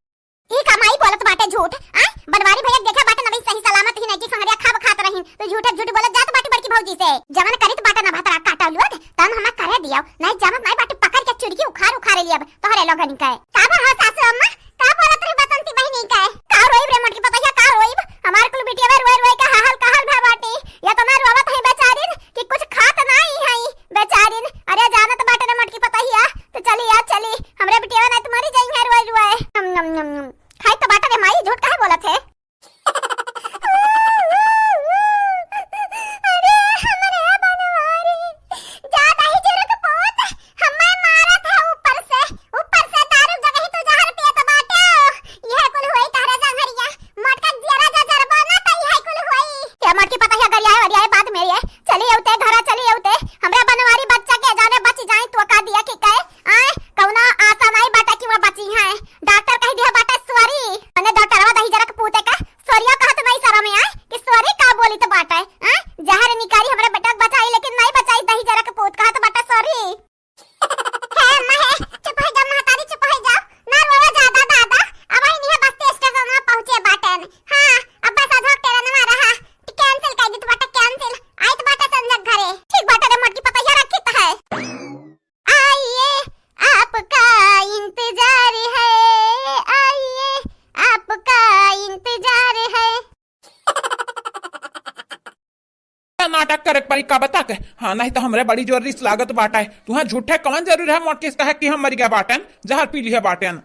ई कमाई बोलत बाटे झूठ आ बनवारी भैया देखा बाटे नबी सही सलामत ही नहीं की संगरिया खाब खात रही तो झूठ बोलत जात बाटी बड़की भौजी से जवन करित बाटे ना भतरा काटा लोग तन हम करे दियो नहीं जानत नहीं बाटी पकड़ के चुड़की उखाड़ लिया तोहरे लोगन के का हो सासू अम्मा का बोलत रही बसंती बहनी का रोइब रे मोटकी पता है का रोइब हमार कुल बिटिया रोए का हाल भा बाटी या तो ना रोवत है बेचारीन कि कुछ खात नहीं है बेचारीन अरे जानत बाटे ना मोटकी पता है तो चली हमरे बिटिया ना तुम्हारी जाई है रोए खाई तो बाटा रे माई झूठ काहे बोलत है। अरे हमरे बनवारी ज्यादा ही जरूरत पोत हमें मारत है ऊपर से दारू जगह ही तो जहर पिए तो बाटे यह कुल हुई तारे संगरिया मोटका जरा जरबा ना तई है कुल हुई क्या मोटकी पता है गरिया बात मेरी है चली उते घरा चली उते हमरा बनवारी बच्चा के जाने बच जाए तो का दिया के कहे आए कौना आशा नहीं बाटा कि वो बची है डॉक्टर कह दिया बाटा सॉरी अने डॉक्टरवा दही जरा के पूते का सॉरीया कहत नहीं शर्म में आए कि सॉरी का बोली तो बाटा है जहर निकारी हमरा बेटा बचाई लेकिन नहीं बचाई दही जरा के पूत कहत बाटा सॉरी है महे चुप हो जा मातारी चुप हो जा ना रोवा ज्यादा दादा अब आई नहीं बस स्टेशन में पहुंचे बाटन हां अब बस आधा तेरा ना रहा कैंसिल कर दी तो बाटा कैंसिल आई तो बाटा संजक घरे ठीक बाटा रे मोटकी पता है रखी तो है आइए आपका इंतजार है आइए आपका इंतजार है। नाटक करे परी का बता के हाँ नहीं तो हमरे बड़ी जोर रिस लागत बाटा है तुहा झूठे कौन जरूर है मोटकी कहे कि हम मर गए बाटन जहर पी ली है बाटन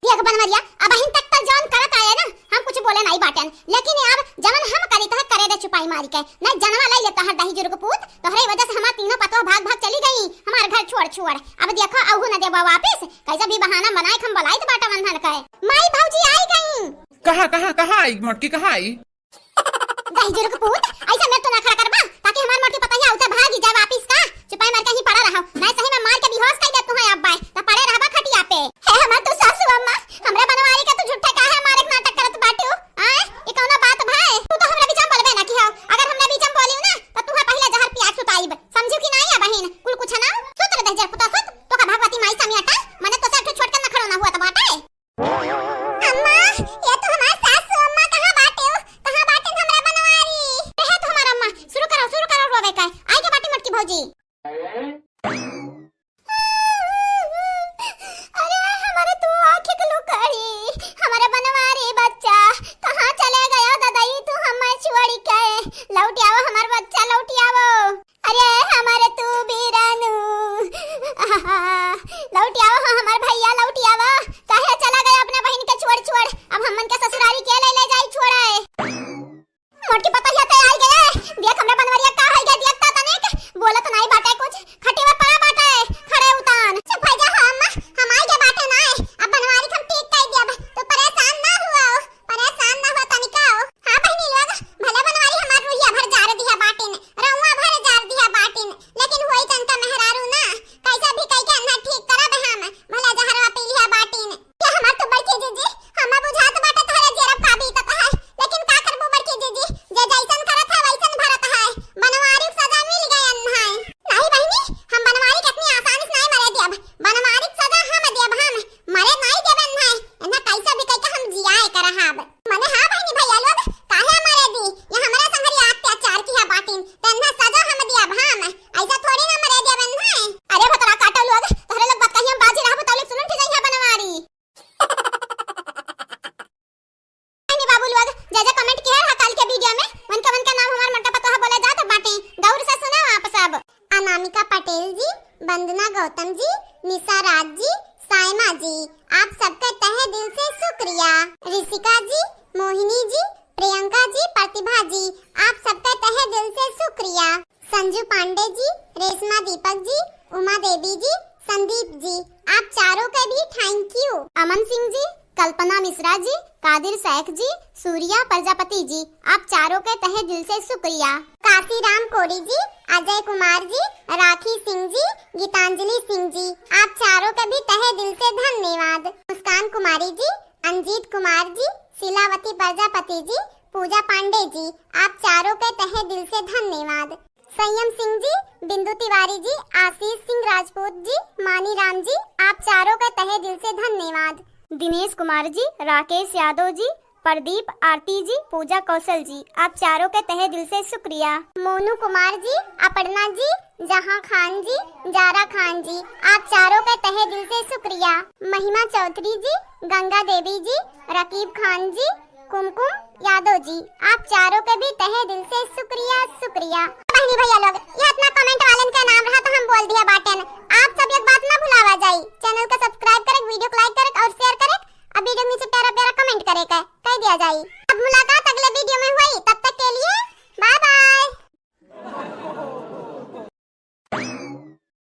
ये बनवरिया अब हिन तक तो जान करत आए ना हम कुछ बोले नहीं बाटन लेकिन अब जवन हम करी तो करे दे छुपाई मारी के नहीं जनवा लाई लेता है दही जुर्ग पूत तोहरे वजह से हमार तीनों पतो भाग चली गई हमार घर छोड़ अब देखो अहू न देबा वापस कैसा भी बहाना बनाए हम बलाई तो बाटा बंधन कहे माई भौजी आई गई कहां आई मोटकी कहां आई दही जुर्ग पूत ऐसा मैं तो ना खड़ा करबा ताकि हमार मोटकी पता है उते भागी जाए वापस का छुपाई मार के ही पड़ा रहा नहीं सही में मार के बेहोश कर दे तू है अब तो पड़े रहबा खटिया पे है हमार तो सासू अम्मा हमरा बनवारी का तो झूठा काहे हमारे नाटक करत बाटू हां ई कौनो बात भाई तू तो हमरा बीचम बोलबे ना कि हो अगर हमरा बीचम बोलियो ना तो तू पहले जहर पिया सुताईब समझू कि नहीं है बहन कुल कुछ ना सुत रे दे जर पुता सुत तो का भगवती माई समियाटा मने तो सब छोड़ के न खड़ो ना हुआ तो बाटा गौतम जी, निशा राज जी, साइमा जी, आप सबका तहे दिल से शुक्रिया। ऋषिका जी, मोहिनी जी, प्रियंका जी, प्रतिभा जी, आप सबका तहे दिल से शुक्रिया। संजू पांडे जी, रेशमा दीपक जी, उमा देवी जी, संदीप जी, आप चारों का भी थैंक यू। अमन सिंह जी, कल्पना मिश्रा जी, कादिर शेख जी, सूर्या प्रजापति जी, आप चारों के तहे दिल से शुक्रिया। काशीराम कोरी जी, अजय कुमार जी, राखी सिंह जी, गीतांजलि सिंह जी, आप चारों का भी तहे दिल से धन्यवाद। मुस्कान कुमारी जी, अंजीत कुमार जी, शीलावती प्रजापति जी, पूजा पांडे जी, आप चारों के तहे दिल से धन्यवाद। संयम सिंह जी, बिंदु तिवारी जी, आशीष सिंह राजपूत जी, मानी राम जी, आप चारों का तहे दिल से धन्यवाद। दिनेश कुमार जी, राकेश यादव जी, प्रदीप आरती जी, पूजा कौशल जी, आप चारों के तहे दिल से शुक्रिया। मोनू कुमार जी, अपर्णा जी, जहां खान जी, जारा खान जी, आप चारों के तहे दिल से शुक्रिया। महिमा चौधरी जी, गंगा देवी जी, रकीब खान जी, कुमकुम यादव जी, आप चारों के भी तहे दिल से शुक्रिया शुक्रिया। बहनी भैया लोग, ये अपना कमेंट वालन का नाम रहा तो हम बोल दिया बाटन। आप सब एक बात ना भुलावा जाई, चैनल को सब्सक्राइब करें, वीडियो को लाइक करें और शेयर करें। अब वीडियो नीचे प्यारा प्यारा कमेंट करे कह दिया जाई। अब मुलाकात अगले वीडियो में हुई, तब तक के लिए बाय बाय।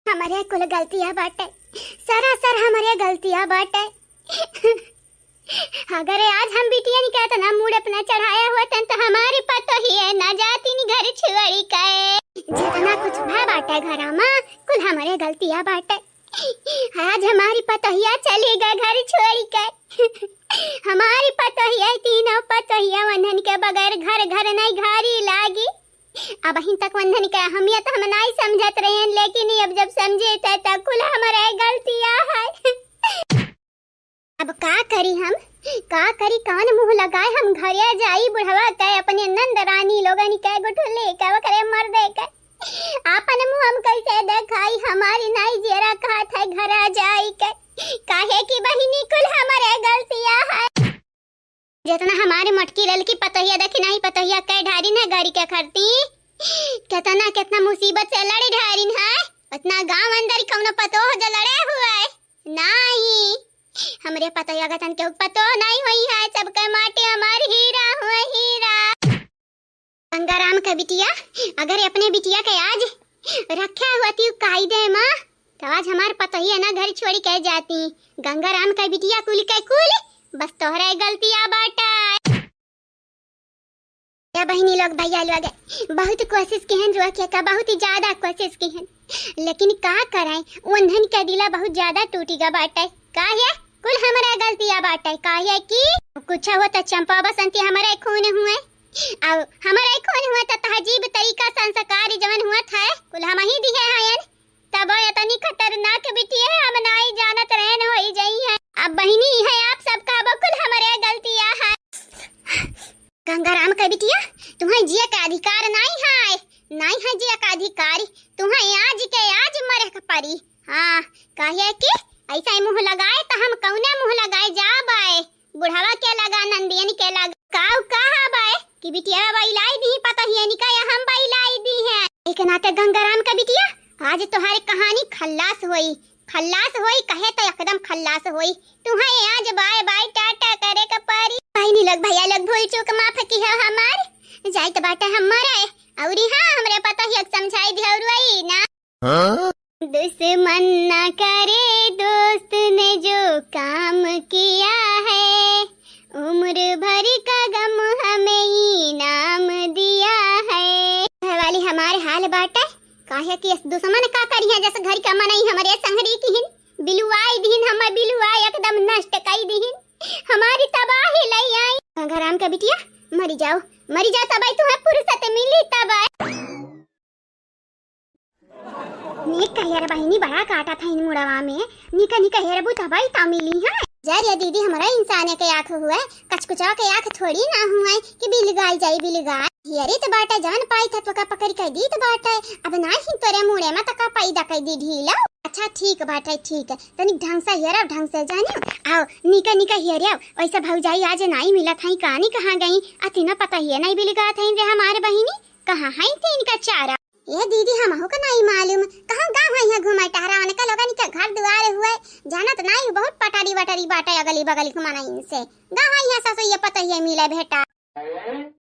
हमारे कुल गलतियां बाटे, सरासर हमारे गलतियां बाटे। अगर आज हम बिटिया नहीं कहते ना मूड अपना चढ़ाया हुआ तो हमारी पता ही है ना जाती नहीं घर छुआड़ी का जितना कुछ भा बाटे घर में कुल हमारे गलतियां बाटे। आज हमारी पतोहिया चलेगा घर छोड़ी के। हमारी पतोहिया तीनों पतोहिया वंधन के बगैर घर घर नहीं घारी लागी। अब अहीं तक वंधन का अहमियत हम नहीं समझत रहे, लेकिन अब जब समझे तो कुल हमारे गलतियां है। अब का करी हम, का करी, कौन मुंह लगाए हम घरे जाई बुढ़वा के अपने नंद रानी लोगन के गुठले के वकरे मर दे के आपन मुंह हम कैसे देखाई। हमारी नाई जेरा कहत है घर जाई के, काहे की बहिनी कुल हमारे गलतियां है। जितना हमारे मटकी लल की पतोहिया देखी नहीं पतोहिया के ढारी न गाड़ी के खरती कितना कितना मुसीबत से लड़े ढारी है, उतना गांव अंदर कौन पतो जो लड़े हुआ है नहीं। हमरे पतोहिया गतन के पतो नहीं हुई है, सबके माटे हमार हीरा हुआ हीरा। गंगाराम का बिटिया अगर अपने बिटिया के आज रखा हुआ थी कायदे में तो आज हमार पतोहिया ना घर छोड़ के जाती। गंगाराम का बिटिया कुल के कुल बस तोहरे गलतियां बाटा। या बहनी लोग भैया लोग बहुत कोशिश की हैं, जो का बहुत ही ज्यादा कोशिश की हैं, लेकिन का कराएं वंधन का दिला बहुत ज्यादा टूटेगा बाटा। का है कुल हमारा गलतियां बाटा। का है कि कुछ हो तो चंपा बसंती हमारे खून हुए और हमारे खून हुआ तो तहजीब तरीका संस्कार जवन हुआ था कुल हम ही दिए हैं। तब इतनी खतरनाक बिटिया हम नहीं जानत रहन होई जाई है। अब बहिनी है आप सबका बकुल हमारे गलतियां है। गंगाराम का बिटिया तुम्हें जिया का अधिकार नहीं है, नहीं है जिया का अधिकार, तुम्हें आज के आज मरे का परी। हाँ कहे कि ऐसा मुंह लगाए तो हम कौने मुंह लगाए जा बाए, बुढ़ावा के लगा नंदियन के लगा काऊ कहा बाए कि बिटिया बैलाई दी पता ही नहीं का हम बैलाई दी है। एक नाते गंगाराम का बिटिया आज तुम्हारी कहानी खल्लास होई, खल्लास होई कहे तो एकदम खल्लास होई। तुम्हें आज बाय बाय टाटा करे का पारी। बहनी लोग भैया लोग भूल चूक माफ की है हमार जाए तो बाटा हमारे और हाँ हमरे पता ही समझाई दी और वही ना दुश्मन न करे दोस्त ने जो काम किया है, उम्र भर का गम हमें इनाम दिया है। वाली हमारे हाल बाटा काहे कि दुश्मन का करी है जैसे घर का मनाई हमारे संहरी की हिन बिलुआई दीन हम बिलुआई एकदम नष्ट कई दीन हमारी तबाही लई आई। गंगाराम का बिटिया मरी जाओ तब तुम्हें फुर्सत मिली तब नीक कहियर बहिनी बड़ा काटा था इन मुड़वा में निका निका हेर बुता भाई ता मिली है। जरिया दीदी हमारा इंसान के आंख हुआ कचकुचा के आंख थोड़ी ना हुआ कि बिलगाई जाई बिलगाई हेरे तो बाटा जान पाई था तो का पकड़ के दी तो बाटा अब ना ही तोरे मुड़े में तो का पैदा कर दी ढीला। अच्छा ठीक बाटा ठीक है तनिक ढंग से हेरा ढंग से जाने आओ निका निका हेरिया वैसा भौजाई आज नहीं मिला था कहानी कहाँ गई अति न पता ही नहीं बिलगा था हमारे बहिनी कहाँ है इनका चारा। ये दीदी हमहू का नहीं मालूम कहूं गांव है यहाँ घुमा टहरा उनका लोगन के घर दुआर हुए जानत नहीं बहुत पटारी वटारी बाटे अगली बगली घुमाना इनसे गांव है यहाँ ससो ये पता ही मिले बेटा।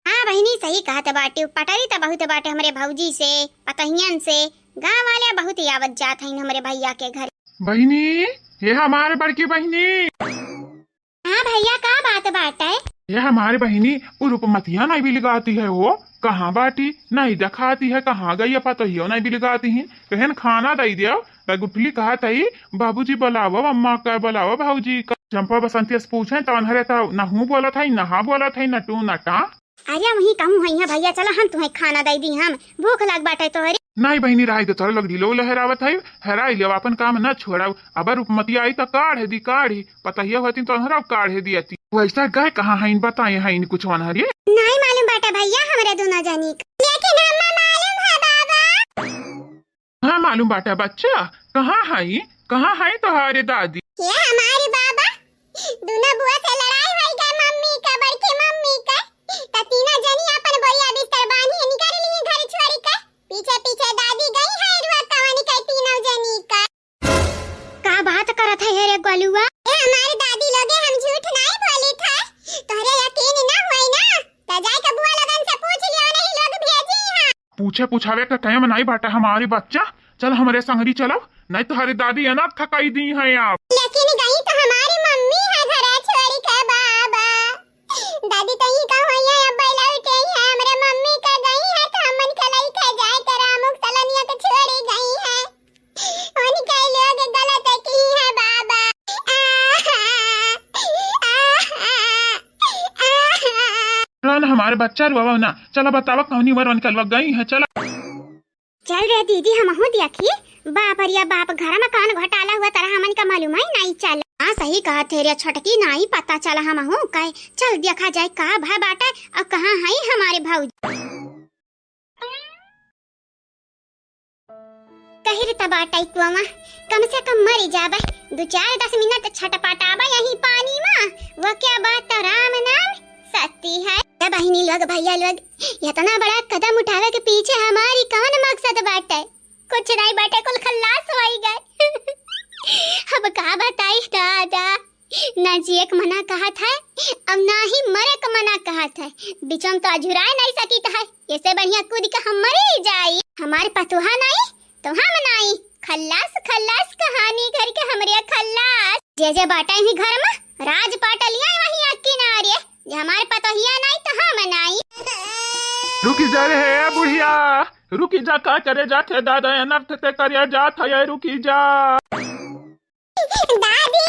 हाँ बहनी सही कहत बाटे पटारी तो बहुत बाटे हमरे भौजी से पतहियन से गांव वाले बहुत ही आवत जात हैं हमरे भैया के घर। बहनी ये हमारे बड़की बहनी। हाँ भैया का बात बाटे? ये हमारे बहनी वो रूपमतिया नहीं भी लगाती है वो कहाँ बाटी नहीं दिखाती है कहाँ गई है पता ही नहीं भी लगाती है कहन खाना दे दियो गुठली कहा तई बाबूजी बुलावो अम्मा का बुलावो भाऊजी का चंपा बसंती से पूछे तो अनहरे तो नहू बोला था नहा बोला था नटू नटा। अरे वही कहूँ है भैया चला हम तुम्हें खाना दे दी हम भूख लग बाटे तो नहीं बहनी राय तो तोरा लग ढिलो लहरावत है हराई ले अपन काम न छोड़ा अब रूपमती आई तो काढ़ दी काढ़ी पता ही होती तो अनहरा काढ़े दी आती वैसा गए कहाँ है बताए है कुछ अनहरी नहीं मालूम बाटा भैया हमारे दोनों जानी लेकिन हमें मालूम है बाबा। हाँ मालूम बाटा बच्चा कहाँ है तुम्हारे दादी ये हमारे बाबा दोनों बुआ से लड़ाई हुई गई मम्मी का बड़की मम्मी का तो तीनों जनी अपन बोरिया बिस्तर बांधी निकल ली घर छोड़ी का पीछे पीछे दादी गई है रुआ कहानी का तीनों जनी का बात करत है रे गोलुआ ए हमारी दादी लोगे हम झूठ नहीं बोली था तोरे यकीन ना होई ना त जाय के बुआ लगन से पूछ लियो नहीं लोग भेजी हां पूछे पूछावे का टाइम नहीं बाटा हमारी बच्चा चल हमारे संगरी चलो नहीं तो हमारी दादी अनाथ थकाई दी है आप लेकिन गई तो हमारी मम्मी है घर छोड़ी के बाबा दादी तो ही का होई है अब बैला उठे है हमरे मम्मी का गई है तो हमन कलाई के जाए करा मुख सलनिया के छोड़ी गई है उनके लोग गलत की है बाबा। हमारे बच्चा रुआ ना चलो बतावा कौनी उम्र निकलवा गई है चलो चल रे दीदी हम हो देखी बाप अरिया बाप घर में कौन घोटाला हुआ तरह हमन का मालूम है नहीं चल। हाँ सही कहा थे रे छोटकी नहीं पता चला हम हो कहे चल देखा जाए कहा भा बाटा और कहाँ है हमारे भाऊजी कही रे तबाटा कुआ कम से कम मरी जाबे 2-4-10 मिनट छटपटाबा यही पानी में वो क्या बात तो राम नाम सत्य है। बहनी लोग भैया लोग इतना बड़ा कदम उठावे के पीछे हमारी कौन मकसद बाटे कुछ नहीं बाटे कुल खल्लास होई गए। अब का बताई दादा ना जी एक मना कहा था अब ना ही मरे का मना कहा था बिचम तो अझुरा नहीं सकी था ऐसे बढ़िया कूद के हम मरे जाई हमारे पतुहा नहीं तो हम नहीं खल्लास खल्लास कहानी घर के हमरे खल्लास जे बाटा ही घर में राज पाटलिया वही किनारे हमारे पतोहिया नहीं तो हम नहीं। रुकी जा रहे है बुढ़िया रुकी जा का करे जाते दादा अनर्थ ते करे जात है रुकी जा दादी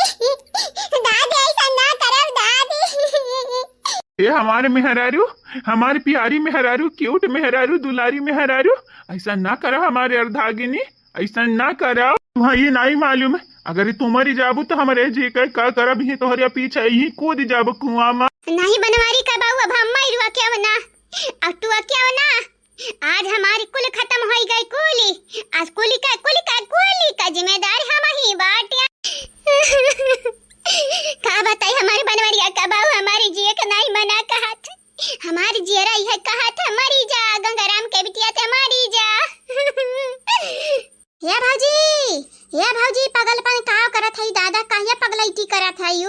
दादी ऐसा ना करो दादी ये हमारे मेहरारू हमारी प्यारी मेहरारू क्यूट मेहरारू दुलारी मेहरारू ऐसा ना करो हमारे अर्धागिनी ऐसा ना करो तुम्हें ये नहीं मालूम है अगर तुम्हारी जाबू तो हमारे जी का करब ही तोहरे पीछे ही कूद जाबू कुआं में नहीं बनवारी का बाबू अब हम ही रुआ क्या ना अब तू क्या ना आज हमारी कुल खत्म हो गई कुली आज कुली का जिम्मेदार हम ही बाटिया का बताई हमारे बनवारी का बाबू हमारी जिए का नहीं मना कहा था हमारी जियरा यह कहा था मरी जा गंगाराम के बिटिया ते मरी जा। या भौजी पगलपन का करत है दादा काहे पगलैती करत है यू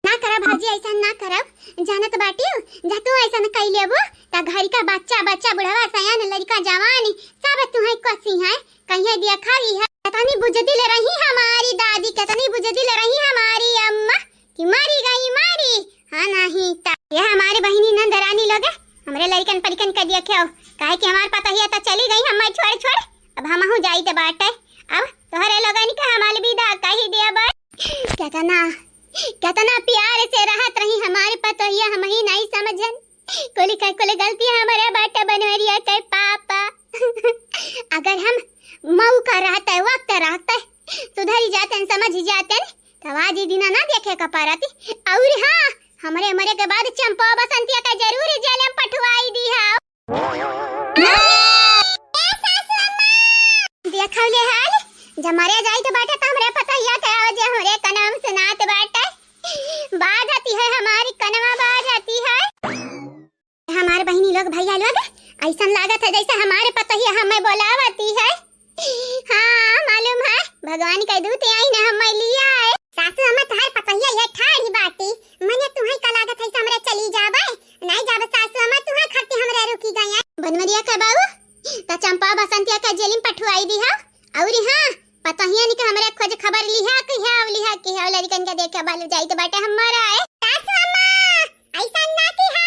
ना करा भाजी ऐसा ना करब जानत बाटी जा तू ऐसा न कई लेबो ता घर का बच्चा बुढ़वा सयान लड़का जवान सब तुहे कोसी है कहिए दिया खाली है कतनी बुझदिल रही हमारी दादी कतनी बुझदिल रही हमारी अम्मा कि मारी गई मारी हां नहीं ता ये हमारी बहिनी नंदरानी लोग हमरे लड़कन परिकन कर दिया क्यों काहे कि हमार पता ही तो चली गई हम छोड़ अब हम हो जाई ते बाटे अब तोहरे लोगन के हमारे विदा कही दिया बा कितना प्यार से रहत रही हमारे पतोहिया हम ही नहीं समझन कोली गलती हमारे बाटे बनवरिया के पापा अगर हम मौका रहता है वक्त रहता है सुधरी जाते समझ जाते तब आज ही दिना ना देखे का पारती और हाँ हमारे मरे के बाद चंपा बसंतिया का जरूर जेल में पठवाई दी है देखौ ले हाल जमरे जाई तो बाटे तो हमरे पता या के आज हमरे कनाम सुनात बाटे बात आती है हमारी कनवा बात आती है हमारे बहनी लोग भैया लोग ऐसा लागत है जैसे हमारे पतोहिया हमें बोलावती है। हाँ मालूम है, भगवान का दूत आई ना हमें लिया है। सासू अम्मा तुम्हारे पतोहिया ये ठाड़ी बाटी मने तुम्हें का लागत है हमरे चली जाबे नहीं जाबे। सासू अम्मा तुम्हारे खातिर हमरे रुकी गई है। बनमरिया का बाबू ता चंपा बसंतिया का जेलिम पठवाई दी है। और हां पतोहिया ने हमरे खोज खबर लिहा कि है लड़कन का देखे बालू जाई तो बाटे हमारा है। सासू अम्मा ऐसा ना की है।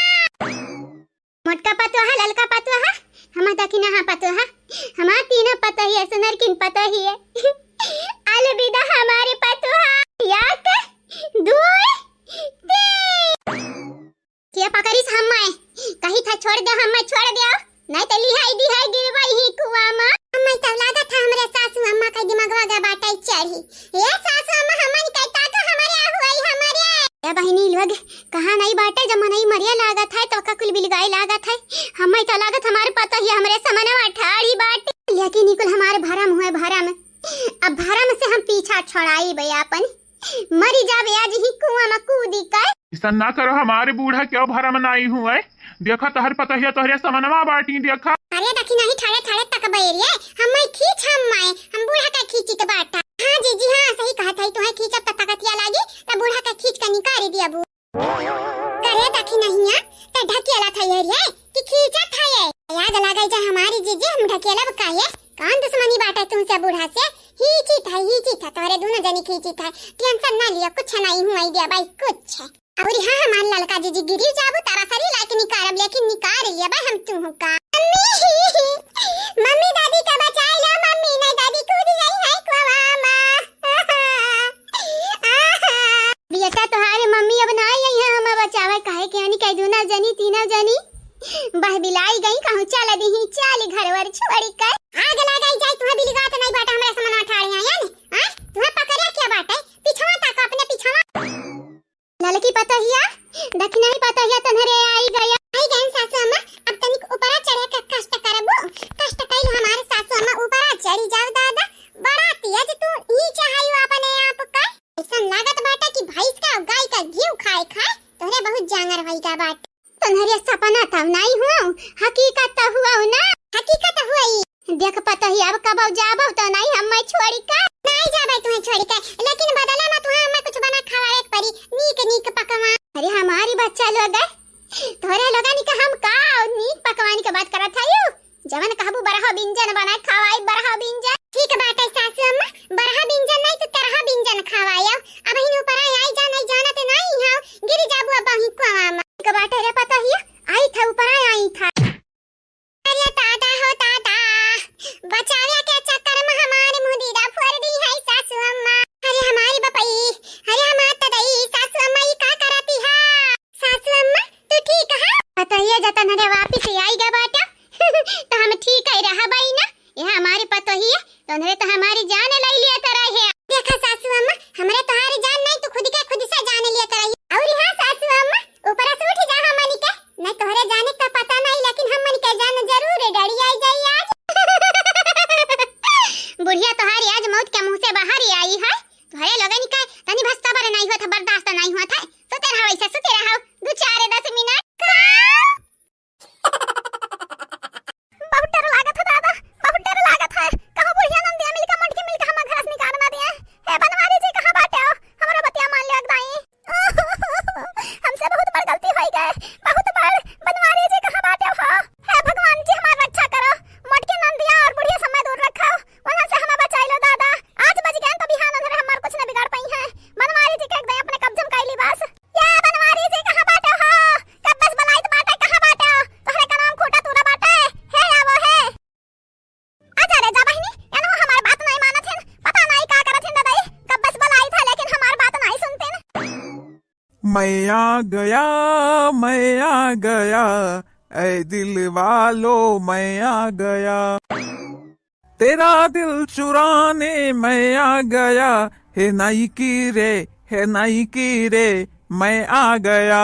मोटका पतोहा ललका पतोहा हम दखिना हां पतोहा हमार तीनों पतोहिया सुनर किन पतोहिया आले बिदा हमारे पतोहा याक दुई क्या पकड़िस हम्मे कहीं था छोड़ दे हम्मे छोड़ दियो नहीं तो लिहाई दी है गिरवाई ही कुआ में। हम्मे तो लागत है हमरे सासू अम्मा का दिमागवा गा बाटाई चढ़ी। ये सासू अम्मा हमन कहता तो हमारे हुई हमारे ए बहिनी लोग कहां नहीं बाटे जब नहीं मरिया लागत है तो का कुल बिलगाई लागत है। हम्मे तो लागत हमारे पता ही हमरे समनवा ठाड़ी बाटे लेकिन निकुल हमारे भरम हुए भरम। अब भरम से हम पीछा छोड़ाई बे अपन मरी जाबे आज ही कुआं में कूदी कर। ऐसा ना करो, हमारे बूढ़ा क्यों भरा मनाई हुआ है। देखा तहर पता है तोहरे समनवा बाटी देखा। अरे देखी नहीं ठाड़े ठाड़े तक बैरिए हम्मे खींच हम बूढ़ा का खींची तो बाटा। हां जी हां सही कहत है तुम्हें खींचब त तकतिया लागी त बूढ़ा का खींच का निकाल दिया बू करे देखी नहीं है त ढकेला था ये रे कि खींचा था ये याद लगा जा हमारी जीजी हम ढकेला काहे कान दुश्मनी बाटा तुमसे बूढ़ा से ही था तोरे दोनों जनी खींची था। टेंशन ना लिया कुछ नहीं हुआ दिया भाई कुछ। और हां हमार ललका जीजी गिरी जाबू तारा सरी लाइक निकारब लेकिन निकाल लिया भाई हम तू का। मम्मी दादी का बचाई लो मम्मी नहीं दादी कूद गई है कुआं में। बेटा तुम्हारे मम्मी अब ना आई है हमें बचावे काहे के आनी कह दूना जनी तीनों जनी बह बिलाई गई कहूं चल दी चाल घर वर छोड़ी कर आग लगाई जाए तुम्हें बिलगा तो नहीं बाटा हमरा समन ठाड़े आया ने हां तुम्हें पकड़या क्या बाटे पिछवा तक अपने पिछवा ललकी पतोहिया दखना ही पतोहिया तन्हरे आई गई सासू अम्मा अब तनिक ऊपर चढ़े के कष्ट करबो कष्ट कइल हमारे सासू अम्मा ऊपर चढ़ी जाओ दादा बड़ा तेज तू नीचे आयु अपने आप का ऐसा लागत बाटा कि भैंस का गाय का घी खाए तोरे बहुत जांगर होई का बात तन्हरे सपना था नहीं हुआ हकीकत हुआ ना हकीकत हुई देख पतोहिया अब कब जाबो तो नहीं हम छोड़ी का नहीं जाबे तुम्हें छोड़ी का लेकिन बदला में तुम्हें हमें कुछ बना खवाए परी नीक पकवान। अरे हमारी बच्चा लोग तोरे लोगन का हम का नीक पकवान के बात करत हयू जवन कहबू बरहा व्यंजन बना खवाई बरहा व्यंजन ठीक बात है सासू अम्मा बरहा व्यंजन नहीं तो तरहा व्यंजन खवायो अब हिन ऊपर आई जा नहीं जानत नहीं हां गिर जाबू अब ही कुआं में के बात रे पतोहिया आई था ऊपर आई था। अरे दादा हो दादा बचावे के चक्कर में हमारे मुंदीरा फोड़ दी है सासू अम्मा। अरे हमारी बपई अरे हमार तदई सासू अम्मा ये का करती है सासू अम्मा तू ठीक है पतोहिया जतन रे वापस आई गा बाटा तो हम ठीक है रहा भाई ना ये हमारी पतोहिया तोने तो हमारी जान ले लिया तरह है। देखा सासू अम्मा हमरे तुम्हारी जान नहीं तो खुद के खुद से जान लिया तरह और हां सासू अम्मा ऊपर से उठ जा हमनी के नहीं तोहरे जाने का पता नहीं लेकिन हमनी के जान जरूर डड़ी आई जाई आज। बुढ़िया तुम्हारी आज मौत के मुंह से बाहर ही आई है तुम्हारे लोगन का तनी भस्ता बर नहीं हुआ था बर्दाश्त नहीं हुआ था सुते रहो ऐसे सुते रहो 2-4-10 मिनट बहुत डर लागत है दादा बहुत डर लागत है कहां बुढ़िया नंदिया मिलके मटकी मिलके हम घर से निकाल ना दिए हे बनवारी जी कहां बाटे हो हमरा बतिया मान ले दाई हमसे बहुत बड़ गलती हो गई बहुत बड़ बनवारी जी कहां बाटे हो हे भगवान जी हमार रक्षा करो मटकी नंदिया और बुढ़िया समय दूर रखो वहां से हमें बचाई लो दादा आज बच गए तो बिहान अंदर हमार कुछ न बिगाड़ पाई है बनवारी जी के एकदम अपने कब्जे में काईली बस ये बनवारी जी कहां बाटे हो कब बस बलाइत बाटे कहां बाटे हो तोहरे का नाम खोटा तूरा बाटे हे आवो है आजा रे जा बहिनी एनो हमार बात नहीं मानत है पता नहीं का करत है दादाई कब बस बलाई था लेकिन हमार बात नहीं सुनते न। मैं आ गया ऐ दिल वालो मैं आ गया तेरा दिल चुराने मैं आ गया हे नाई की रे मैं आ गया।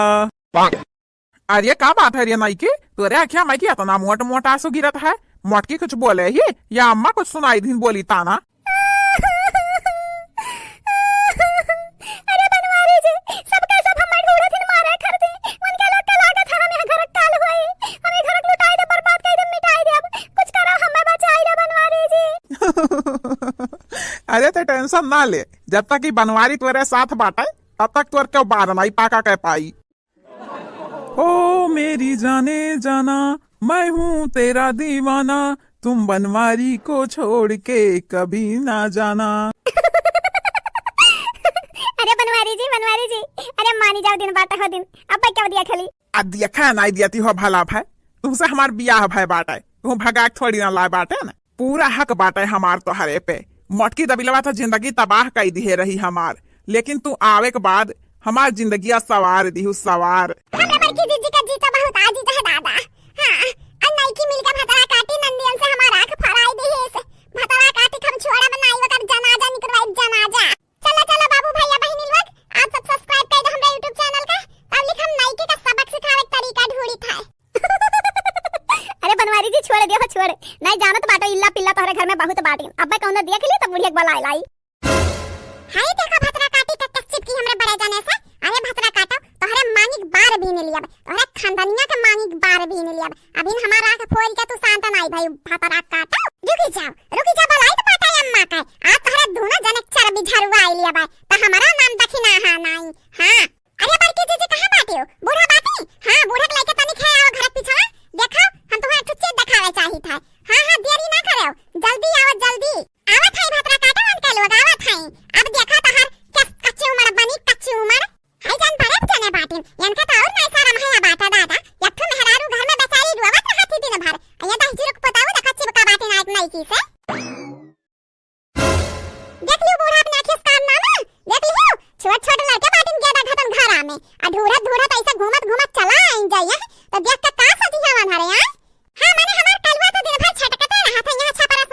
अरे क्या बात है रे नाई की तोरे आखिया मैं की इतना मोटा आंसू गिरत है मोटकी कुछ बोले ही या अम्मा कुछ सुनाई दिन बोली ताना। अरे बनवारी जी सबके सब हम ढूंढे थे मारे कर दी उनके लोग के लागत है हमें घर काल हुई हमें घर लुटाई दे बर्बाद कर दे अरे तो टेंशन ना ले, जब तक कि बनवारी तुम्हारे साथ बाटे तब तक तुर क्यों बार नहीं पाका कह पाई। ओ मेरी जाने जाना, मैं हूँ तेरा दीवाना, तुम बनवारी को छोड़ के कभी ना जाना। अरे बनवारी जी, अरे मानी जाओ दिन बात हो दिन, अब क्या दिया खली अब देखा नहीं दिया हो भला भाई, तुमसे हमार बियाह भाई बाटे, तुम भगा थोड़ी ना लाए बाटे ना, पूरा हक बाटे हमार तो हरे पे। मोटकी दबिलवा तो जिंदगी तबाह कर दी रही हमार, लेकिन तू आवे के बाद हमार जिंदगी सवार दी सवार। हमरा बड़की दीदी का जीता बहुत आजी है दादा। हां अन्नाई की मिलकर भतरा काटी नंदियन से हमारा आंख फराई दी है से भतरा काटी हम छोड़ा बनाई वकर जनाजा निकलवाई जनाजा। चलो चलो बाबू भैया बहनी लोग, आप सब सब्सक्राइब कर दो हमरा YouTube चैनल का, तब लिख हम नाइकी का सबक सिखावे तरीका ढूंढी था। अरे बनवारी जी छोड़ दियो छोड़, नहीं जानत बाटो इल्ला पिल्ला तोहरे घर में बहुत बाटी, अब कौन दिया के लिए तब बुढ़िया बलाई लाई। हाय देखा भतरा काटी तक चिपकी हमरे बड़े जाने से। अरे भतरा काटो तोहरे मांगिक बार भी नहीं लिया, तोहरे खानदानिया के मांगिक बार भी नहीं लिया। अभी हमारा आंख फोड़ के तू शांत नहीं भाई भतरा काटो। रुकी जा बलाई तो पाटा अम्मा का, आज तोहरे दोनों जने चरबी झरुआ आई लिया भाई, तो हमारा नाम दखिना हां नहीं। हां अरे बड़की जीजी कहां बाटी हो, बूढ़ा बाटी? हां बूढ़ा के लेके तनी खाए आओ घर पीछे, देखो हम तुम्हें एक चीज दिखावे चाहिए था। हां देरी ना करो, जल्दी आओ जल्दी आवत है भतरा काटो, उनके लोग आवत है। अब देखा तहर कच्ची उम्र बनी कच्ची उम्र हाय जान भरत जने बाटी, इनका तो और नहीं सारा महया बाटा दादा, यत्थु मेहरारू घर में बेचारी रोवत रहती दिन भर। ये दस जीरो को बताओ ना कच्ची बका बाटी नाइक नहीं की से देख लियो बूढ़ा अपने आंखें कान ना देख लियो, छोट लड़के बाटी गेदा खत्म घर में अधूरा धूरा ऐसा घूमत चला आई जाइए, तो देख के का सजी हवन हरे यार। हां माने हमार कलवा तो दिन भर छटकते रहा था, यहां छपरा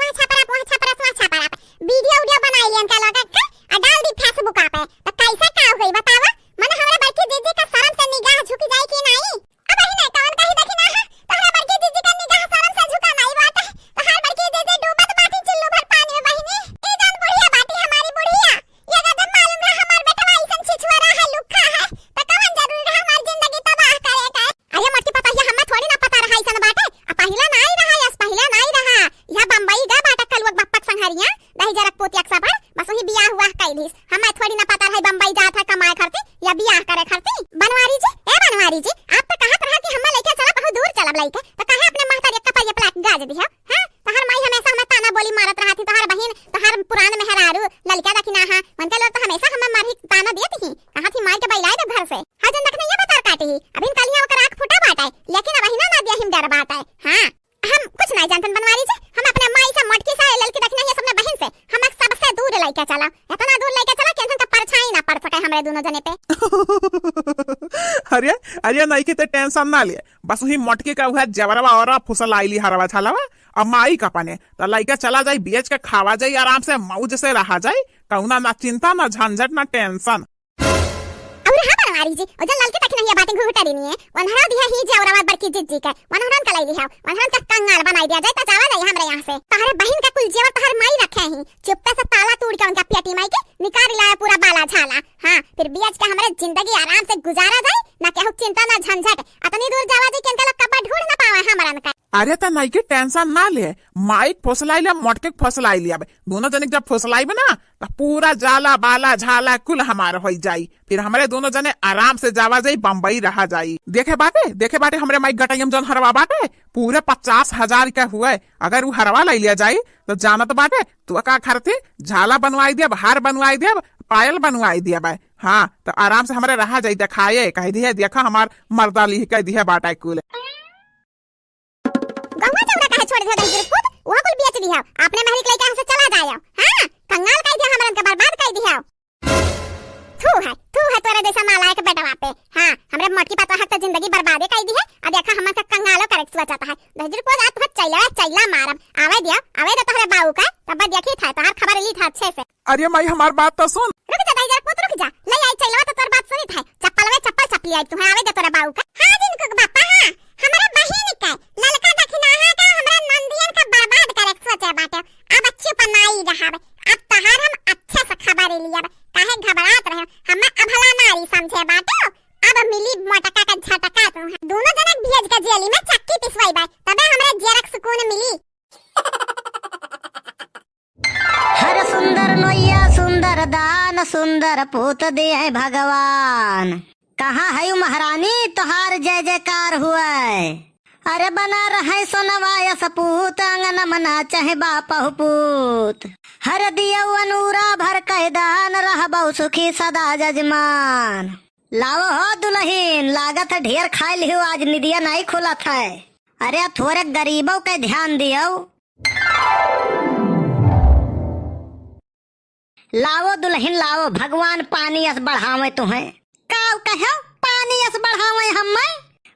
वीडियो बनाई लियन का लगा के और डाल दी फेसबुक पे, तो कैसे का हो गई बतावा। माने हमरा बड़की दीदी का शर्म से निगाह झुक जाए कि नहीं? अब ही नहीं कौन कही देखी ना है, तो हमरा बड़की दीदी का निगाह शर्म से झुका नहीं बात है, तो हर बड़की दीदी डूबत बाटी चुल्लू भर पानी में बहिनी। ई जान बुढ़िया बाटी हमारी बुढ़िया, ये गदम मालूम रहा हमार बेटवा ऐसन छिछुआरा है लुक्खा है, तो कौन जरूरी रहा हमार जिंदगी तबाह करे का। अरे मोटी पता है हमें थोड़ी ना पता रहा ऐसन बाटे, पहिला नहीं रहा यस पहिला नहीं रहा, यह बम्बई गा बाटा कलुक बप्पक संहरिया दही जरक पोतियक सफर बस वही बियाह हुआ कैलिस, हमें थोड़ी ना पता रहा बम्बई जात है कमाए करती या बियाह करे करती। बनवारी जी आप तो कहत रहा कि हम लेके चला बहुत दूर चलब लइके, तो कहे अपने महतारी का पाए प्लाट गाज दिया हां, तो हर माई हमेशा हमें ताना बोली मारत रहती, तो हर बहन तो हर पुरान मेहरारू ललका दखिना हां मनते लोग तो हमेशा हमें मारी ताना देती ही, कहा थी माई के बैलाए दे घर से हां जन देखने ये बता काटी ही अभी कलिया ओकर आंख फुटा बाटा है, लेकिन अब ही ना दिया हिम डर बाटा है। हां हम कुछ नहीं जानते बनवारी जी, हम अपने माई से मोटकी से ललकी देखने ये सबने बहन से हम सबसे दूर लेके चला, इतना दूर लेके चला कि इनका परछाई ना पड़ सके हमरे दोनों जने पे। अरे नहीं के टेंशन ना ले, बस वही मोटकी का हुआ जबरवा और फुसल आईली हरवा छालावा, अब माई का पने तो लइका चला जाई बेच के खावा जाई आराम से मौज से रहा जाई, कौना ना चिंता ना झंझट ना टेंशन। और हां बनवारी जी ओ जो ललकी तक नहीं बातें घुटड़ी नहीं है, वनहरा दिया ही जवरावा बड़की जिज्जी का वनहरन कलाई दिया, वनहरन का कंगाल बनाई दिया जाए तो जावा नहीं हमरे यहां से, तहरे बहन का कुल जेवर तहर माई रखे ही, चुप्पे से ताला तोड़ के उनका पेटी माई के निकाल लाया पूरा बाला झाला। हां फिर बियाज के हमरे जिंदगी आराम से गुजारा जाए ना केहू चिंता ना झंझट, अतनी दूर जावा जी के लोग कपड़ा ढूंढ ना पावे हमरन का। अरे तो नहीं के टेंशन ना ले, माइक फसलाई ले मोटके फसलाई लिया, दोनों जने जब फसलाई ना तो पूरा जाला बाला झाला कुल हमारा हो जाई, फिर हमारे दोनों जने आराम से जावा जाई बम्बई रहा जाई। देखे बाटे हमरे माइक गटाइम जन हरवा बाटे पूरे 50,000 का हुए, अगर वो हरवा ले लिया जाई तो जानत बाटे तू का खरते झाला बनवाई दिया, हार बनवाई दिया, पायल बनवाई दिया भाई। हाँ तो आराम से हमारे रहा जाई, दिखाए कह दिया देखा हमार मर्दा ली कह दिया बाटा कुल गंगा चौड़ा कहे छोड़ दे दही पुत वो कुल बेच दिया, आपने महल लेके यहां से चला जाया। हां कंगाल कह दिया हमरन के बर्बाद कर दिया, थू है तोरे जैसा नालायक बेटवा पे। हां हमरे मोटकी पता है तो जिंदगी बर्बाद कर दी है, अब देखा हमन का कंगालो करेक्ट सोचता है दही पुत आज बहुत चैला मारम आवे दे तोरे बाऊ का तब देखी था तोहर खबर ली था अच्छे से। अरे माई हमार बात तो सुन, रुक जा दही पुत रुक जा, ले आई चैलवा तो तोर बात सुनी था, चप्पल चपली आई तुम्हें आवे दे तोरे बाऊ का। हां जिनको बापा हां हमारा बहन का ललका दखिना है का हमरा नंदियन का बर्बाद करे सोचे बाटे, अब अच्छी पनाई रहा, अब तहार हम अच्छे से खबर लिया काहे घबरात रहे, हम अभला नारी समझे बाटे, अब मिली मोटका का झटका तो दोनों जनक भेज के जेली में चक्की पिसवाई बा तबे हमरे जेरक सुकून मिली। हर सुंदर नोई सुंदर सुंदर पूत दिए भगवान। कहाँ है यू महारानी तोहार जय जयकार हुआ। अरे बना रहे सोनवाय सपूत अंगन मना चाहे बापहु पूत। हर दियो अनूरा भर कैदान रह बहु सुखी सदा जजमान। लाओ हो दुल्हीन लागत है ढेर खाई लियो आज निदिया नहीं खुलत है। अरे थोड़े गरीबों के ध्यान दियो। लाओ दुल्हीन लाओ भगवान पानी अस बढ़ावे तुम्हें। काव कहो पानी अस बढ़ावे हमें।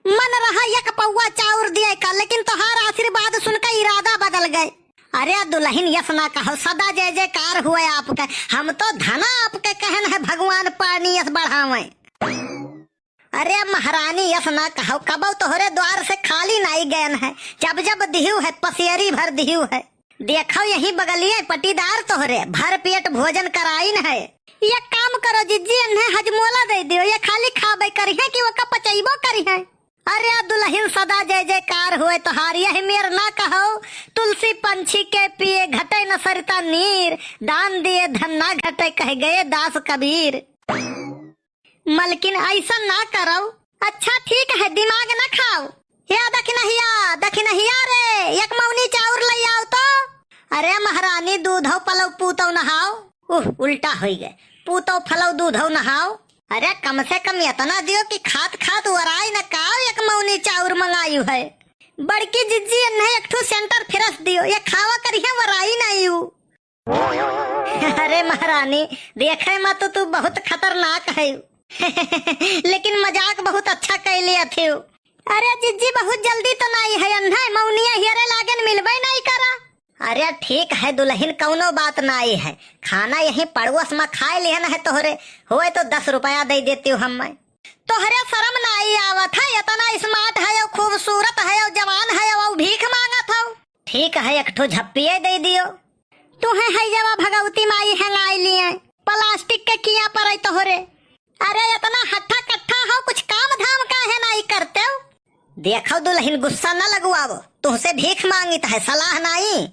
मन रहा एक पौवा चाउर दिया कल लेकिन तोहार आशीर्वाद सुनकर इरादा बदल गए। अरे दुल्हीन यस ना कहो सदा जय जयकार हुए आपके। हम तो धना आपके कहन है भगवान पानी यस बढ़ावे। अरे महारानी यस ना कहो कबो तोहरे द्वार से खाली नहीं गयन है। जब जब दिहू है पसियरी भर दिहू है। देखो यही बगलिए पटीदार तोहरे भर पेट भोजन कराइन है। ये काम करो जिज्जी इन्हें हजमोला दे दियो। ये खाली खाबे करी है कि वो पचैबो करी है। अरे दुल्हीन सदा जय जयकार हुए तोहार यही मेर ना कहो। तुलसी पंछी के पिए घटे न सरिता नीर। दान दिए धन ना घटे कह गए दास कबीर। मलकिन ऐसा ना करो। अच्छा ठीक है दिमाग न खाओ। या दखिनहिया रे एक मौनी चाउर ले आओ तो। अरे महारानी दूधो पलो पूतो नहाओ। उल्टा हो गए पूतो फलो दूधो नहाओ। अरे कम से कम इतना दियो कि खात खात वराई न काओ एक मौनी चाउर मंगायु है। बड़की जिज्जी इन्हें एक ठो सेंटर फिरस दियो ये खावा करिए वराई नहीं हूँ। अरे महारानी देखे मत तू बहुत खतरनाक है। लेकिन मजाक बहुत अच्छा कैले थे। अरे जिज्जी बहुत जल्दी तो नहीं है अन्हा मौनिया हियरे लागन मिलबे नहीं करा। अरे ठीक है दुल्हीन कौनो बात नहीं है। खाना यही पड़ोस में खाए लिहन है तोहरे होए तो 10 रुपया दे देती हूँ हम। तोहरे शर्म नहीं आवत है। इतना स्मार्ट है और खूबसूरत है और जवान है और भीख मांगत हो। ठीक है एक ठो झप्पिये दे दियो। तुम्हें है जवा भगवती माई हंगाई लिए प्लास्टिक के किया पर तोहरे। अरे इतना हट्ठा कट्ठा हो कुछ काम धाम का है नहीं करते हो। देखो दुल्हीन गुस्सा न लगवाओ। तुमसे भीख मांगी है सलाह नहीं।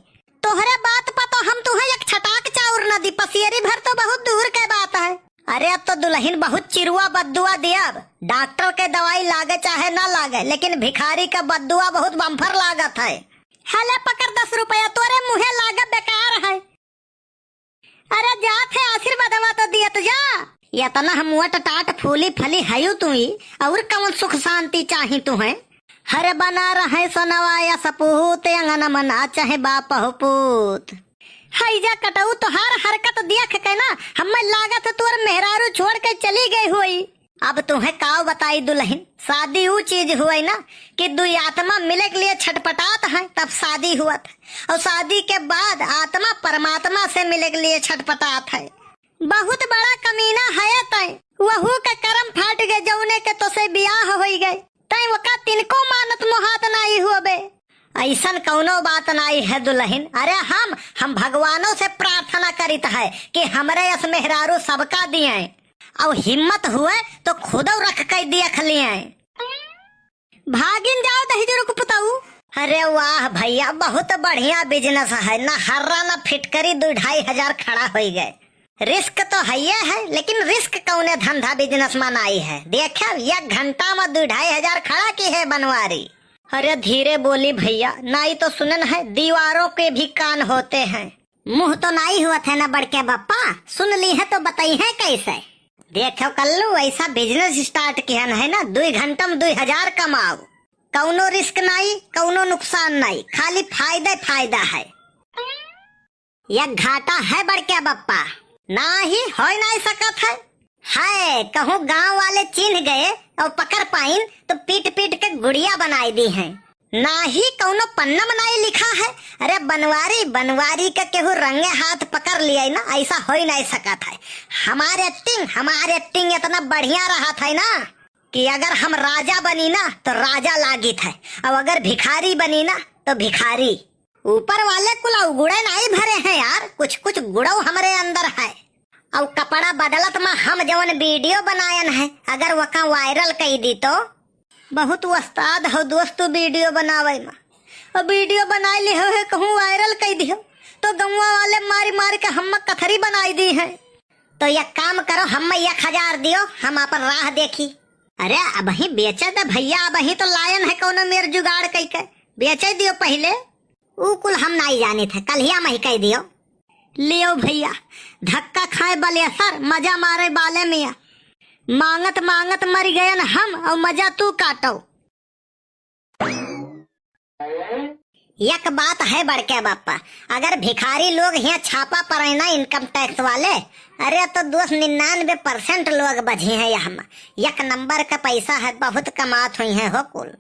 तोहरे बात पर तो हम तुम्हें एक छटाक चाउर न दी पसियरी भर तो बहुत दूर के बात है। अरे अब तो दुल्हीन बहुत चिरुआ बद्दुआ दिया। डॉक्टर के दवाई लागे चाहे न लागे लेकिन भिखारी का बद्दुआ बहुत बम्फर लागत है। हले पकड़ 10 रुपया तोरे मुहे लागे बेकार है। अरे जात है आशीर्वाद तो दिया तो जा। इतना हम टाट फूली फली है तू और कौन सुख शांति चाही तुम्हें। हरे बना रहे सोनवाया सपूत अंगन मना चाहे बापहु पूत। हैजा कटऊ तो हर हरकत देख के ना हमें लागत तोर मेहरारू छोड़ के चली गई हुई। अब तुम्हें काव बताई दुल्हन शादी वो चीज हुई ना कि दुई आत्मा मिले के लिए छटपटात है तब शादी हुआ था। और शादी के बाद आत्मा परमात्मा से मिले के लिए छटपटात है। बहुत बड़ा कमीना है तय वहू का कर्म फाट गए जौने के तो से ब्याह हो गए तय वका तिनको मानत मुहात नहीं हुए। ऐसा कौनो बात नहीं है दुल्हन। अरे हम भगवानों से प्रार्थना करित है कि हमरे अस मेहरारू सबका दिए और हिम्मत हुए तो खुद रख कर देख लिए। भागिन जाओ दही रुक पुताऊ। अरे वाह भैया बहुत बढ़िया बिजनेस है। न हर्रा न फिटकरी 2-2.5 हजार खड़ा हो गए। रिस्क तो है लेकिन रिस्क कौने धंधा बिजनेस में नहीं है। देखा 1 घंटा में 2-2.5 हजार खड़ा की है बनवारी। अरे धीरे बोली भैया नहीं तो सुनन है दीवारों के भी कान होते हैं। मुंह तो नहीं हुआ था ना बड़के बप्पा सुन ली है तो बताई है कैसे। देखो कल्लू ऐसा बिजनेस स्टार्ट किया है ना 2 घंटा में 2 हजार कमाओ। कौनो रिस्क नहीं कौनो नुकसान नहीं खाली फायदा है। यह घाटा है बड़के बप्पा ना ही हो नहीं सकत है। कहूँ गांव वाले चिन्ह गए और पकड़ पाइन तो पीट पीट के गुड़िया बनाई दी है। ना ही कौनो पन्ना बनाई लिखा है। अरे बनवारी का केहू रंगे हाथ पकड़ लिया ना ऐसा हो ही नहीं सकत है। हमारे एक्टिंग इतना बढ़िया रहा था ना कि अगर हम राजा बनी ना तो राजा लागी था और अगर भिखारी बनी ना तो भिखारी। ऊपर वाले कुल गुड़े नहीं भरे हैं यार कुछ गुड़ो हमारे अंदर है। और कपड़ा बदलत में हम जवन वीडियो बनायन है अगर वका वायरल कर दी तो बहुत उस्ताद हो दोस्तों वीडियो बनावे में। और वीडियो बना ली हो कहूँ वायरल कर दियो तो गौवा वाले मारी के हम कथरी बनाई दी है। तो एक काम करो, हम 1000 दियो, हम अपन राह देखी। अरे अब ही बेचे दे भैया, अब ही तो लायन है कोनो मेर जुगाड़ कई के बेचे दियो पहले। ऊ कुल हम नहीं जाने थे, कल ही हम ही कह दियो। लियो भैया, धक्का खाए बले सर, मजा मारे बाले मिया। मांगत मांगत मर गए न हम, और मजा तू काटो। एक बात है बड़के बापा, अगर भिखारी लोग यहाँ छापा पड़े ना इनकम टैक्स वाले, अरे तो 99% लोग बचे हैं यहाँ। एक नंबर का पैसा है, बहुत कमात हुई है हो कुल।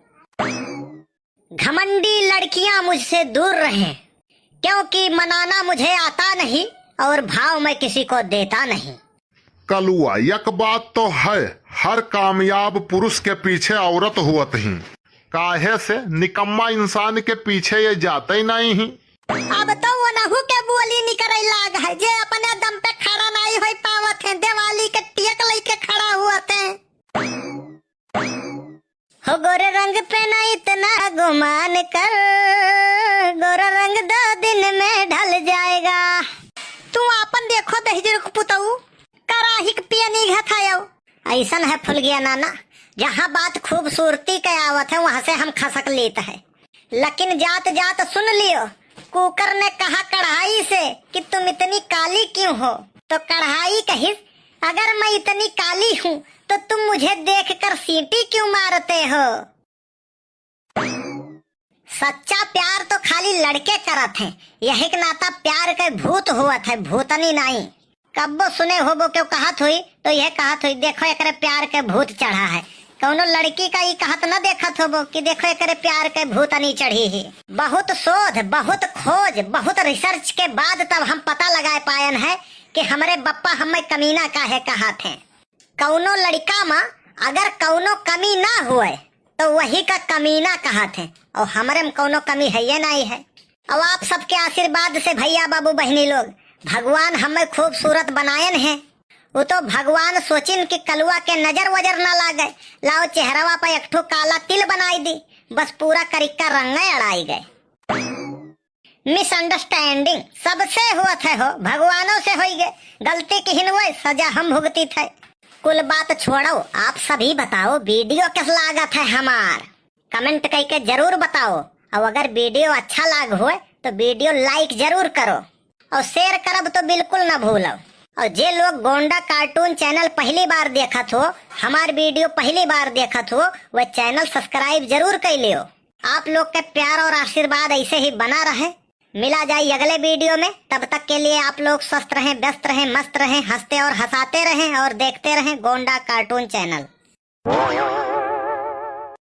घमंडी लड़कियां मुझसे दूर रहें, क्योंकि मनाना मुझे आता नहीं और भाव मैं किसी को देता नहीं। कलुआ एक बात तो है, हर कामयाब पुरुष के पीछे औरत हुआ ही, काहे से निकम्मा इंसान के पीछे ये जाते ही नहीं ही। अब तो वो नहु के बोली निकल लाग है, जे अपने दम पे खड़ा नहीं हो पावत है, दिवाली के टिक लेके खड़ा हुआ थे। हो गोरे रंग पे ना इतना गुमान कर, गोरा रंग 2 दिन में ढल जाएगा। तू अपन देखो दहजर को पुताऊ कराही पिया नहीं घथायो। ऐसन है फुल गया नाना, जहाँ बात खूबसूरती के आवत है वहाँ से हम खसक लेते हैं। लेकिन जात जात सुन लियो, कुकर ने कहा कढ़ाई से कि तुम इतनी काली क्यों हो, तो कढ़ाई कही अगर मैं इतनी काली हूँ तो तुम मुझे देखकर सीटी क्यों मारते हो। सच्चा प्यार तो खाली लड़के करत हैं, यही के नाता प्यार के भूत हुआ था, भूतनी नहीं। कब्बो सुने हो वो क्यों कहत हुई, तो यह कहत हुई देखो एकरे प्यार के भूत चढ़ा है। कौनो लड़की का ये कहत न देखत हो वो कि देखो एकरे प्यार के भूतनी चढ़ी है। बहुत शोध, बहुत खोज, बहुत रिसर्च के बाद तब हम पता लगा पायन है कि हमारे बप्पा हमें कमीना काहे कहत हैं। कौनो लड़का में अगर कौनो कमी ना हुए तो वही का कमीना कहत है, और हमारे में कौनो कमी है ये नहीं है। अब आप सबके आशीर्वाद से भैया बाबू बहनी लोग, भगवान हमें खूबसूरत बनायन है। वो तो भगवान सोचिन कि कलुआ के नजर वजर न लागे, लाओ चेहरवा पे एक ठो काला तिल बनाई दी, बस पूरा करिक्का रंगे अड़ाई गए। मिसअंडरस्टैंडिंग सबसे हुआ थे हो, भगवानों से हो गए, गलती की हिनवे सजा हम भुगती थे। कुल बात छोड़ो, आप सभी बताओ वीडियो किस लागत है हमार, कमेंट करके जरूर बताओ। और अगर वीडियो अच्छा लाग हो तो वीडियो लाइक जरूर करो, और शेयर करब तो बिल्कुल न भूलो। और जे लोग गोंडा कार्टून चैनल पहली बार देखत हो, हमार वीडियो पहली बार देखत हो, वह चैनल सब्सक्राइब जरूर कर लियो। आप लोग के प्यार और आशीर्वाद ऐसे ही बना रहे। मिला जाए अगले वीडियो में, तब तक के लिए आप लोग स्वस्थ रहें, व्यस्त रहें, मस्त रहें, हंसते और हंसाते रहें और देखते रहें गोंडा कार्टून चैनल।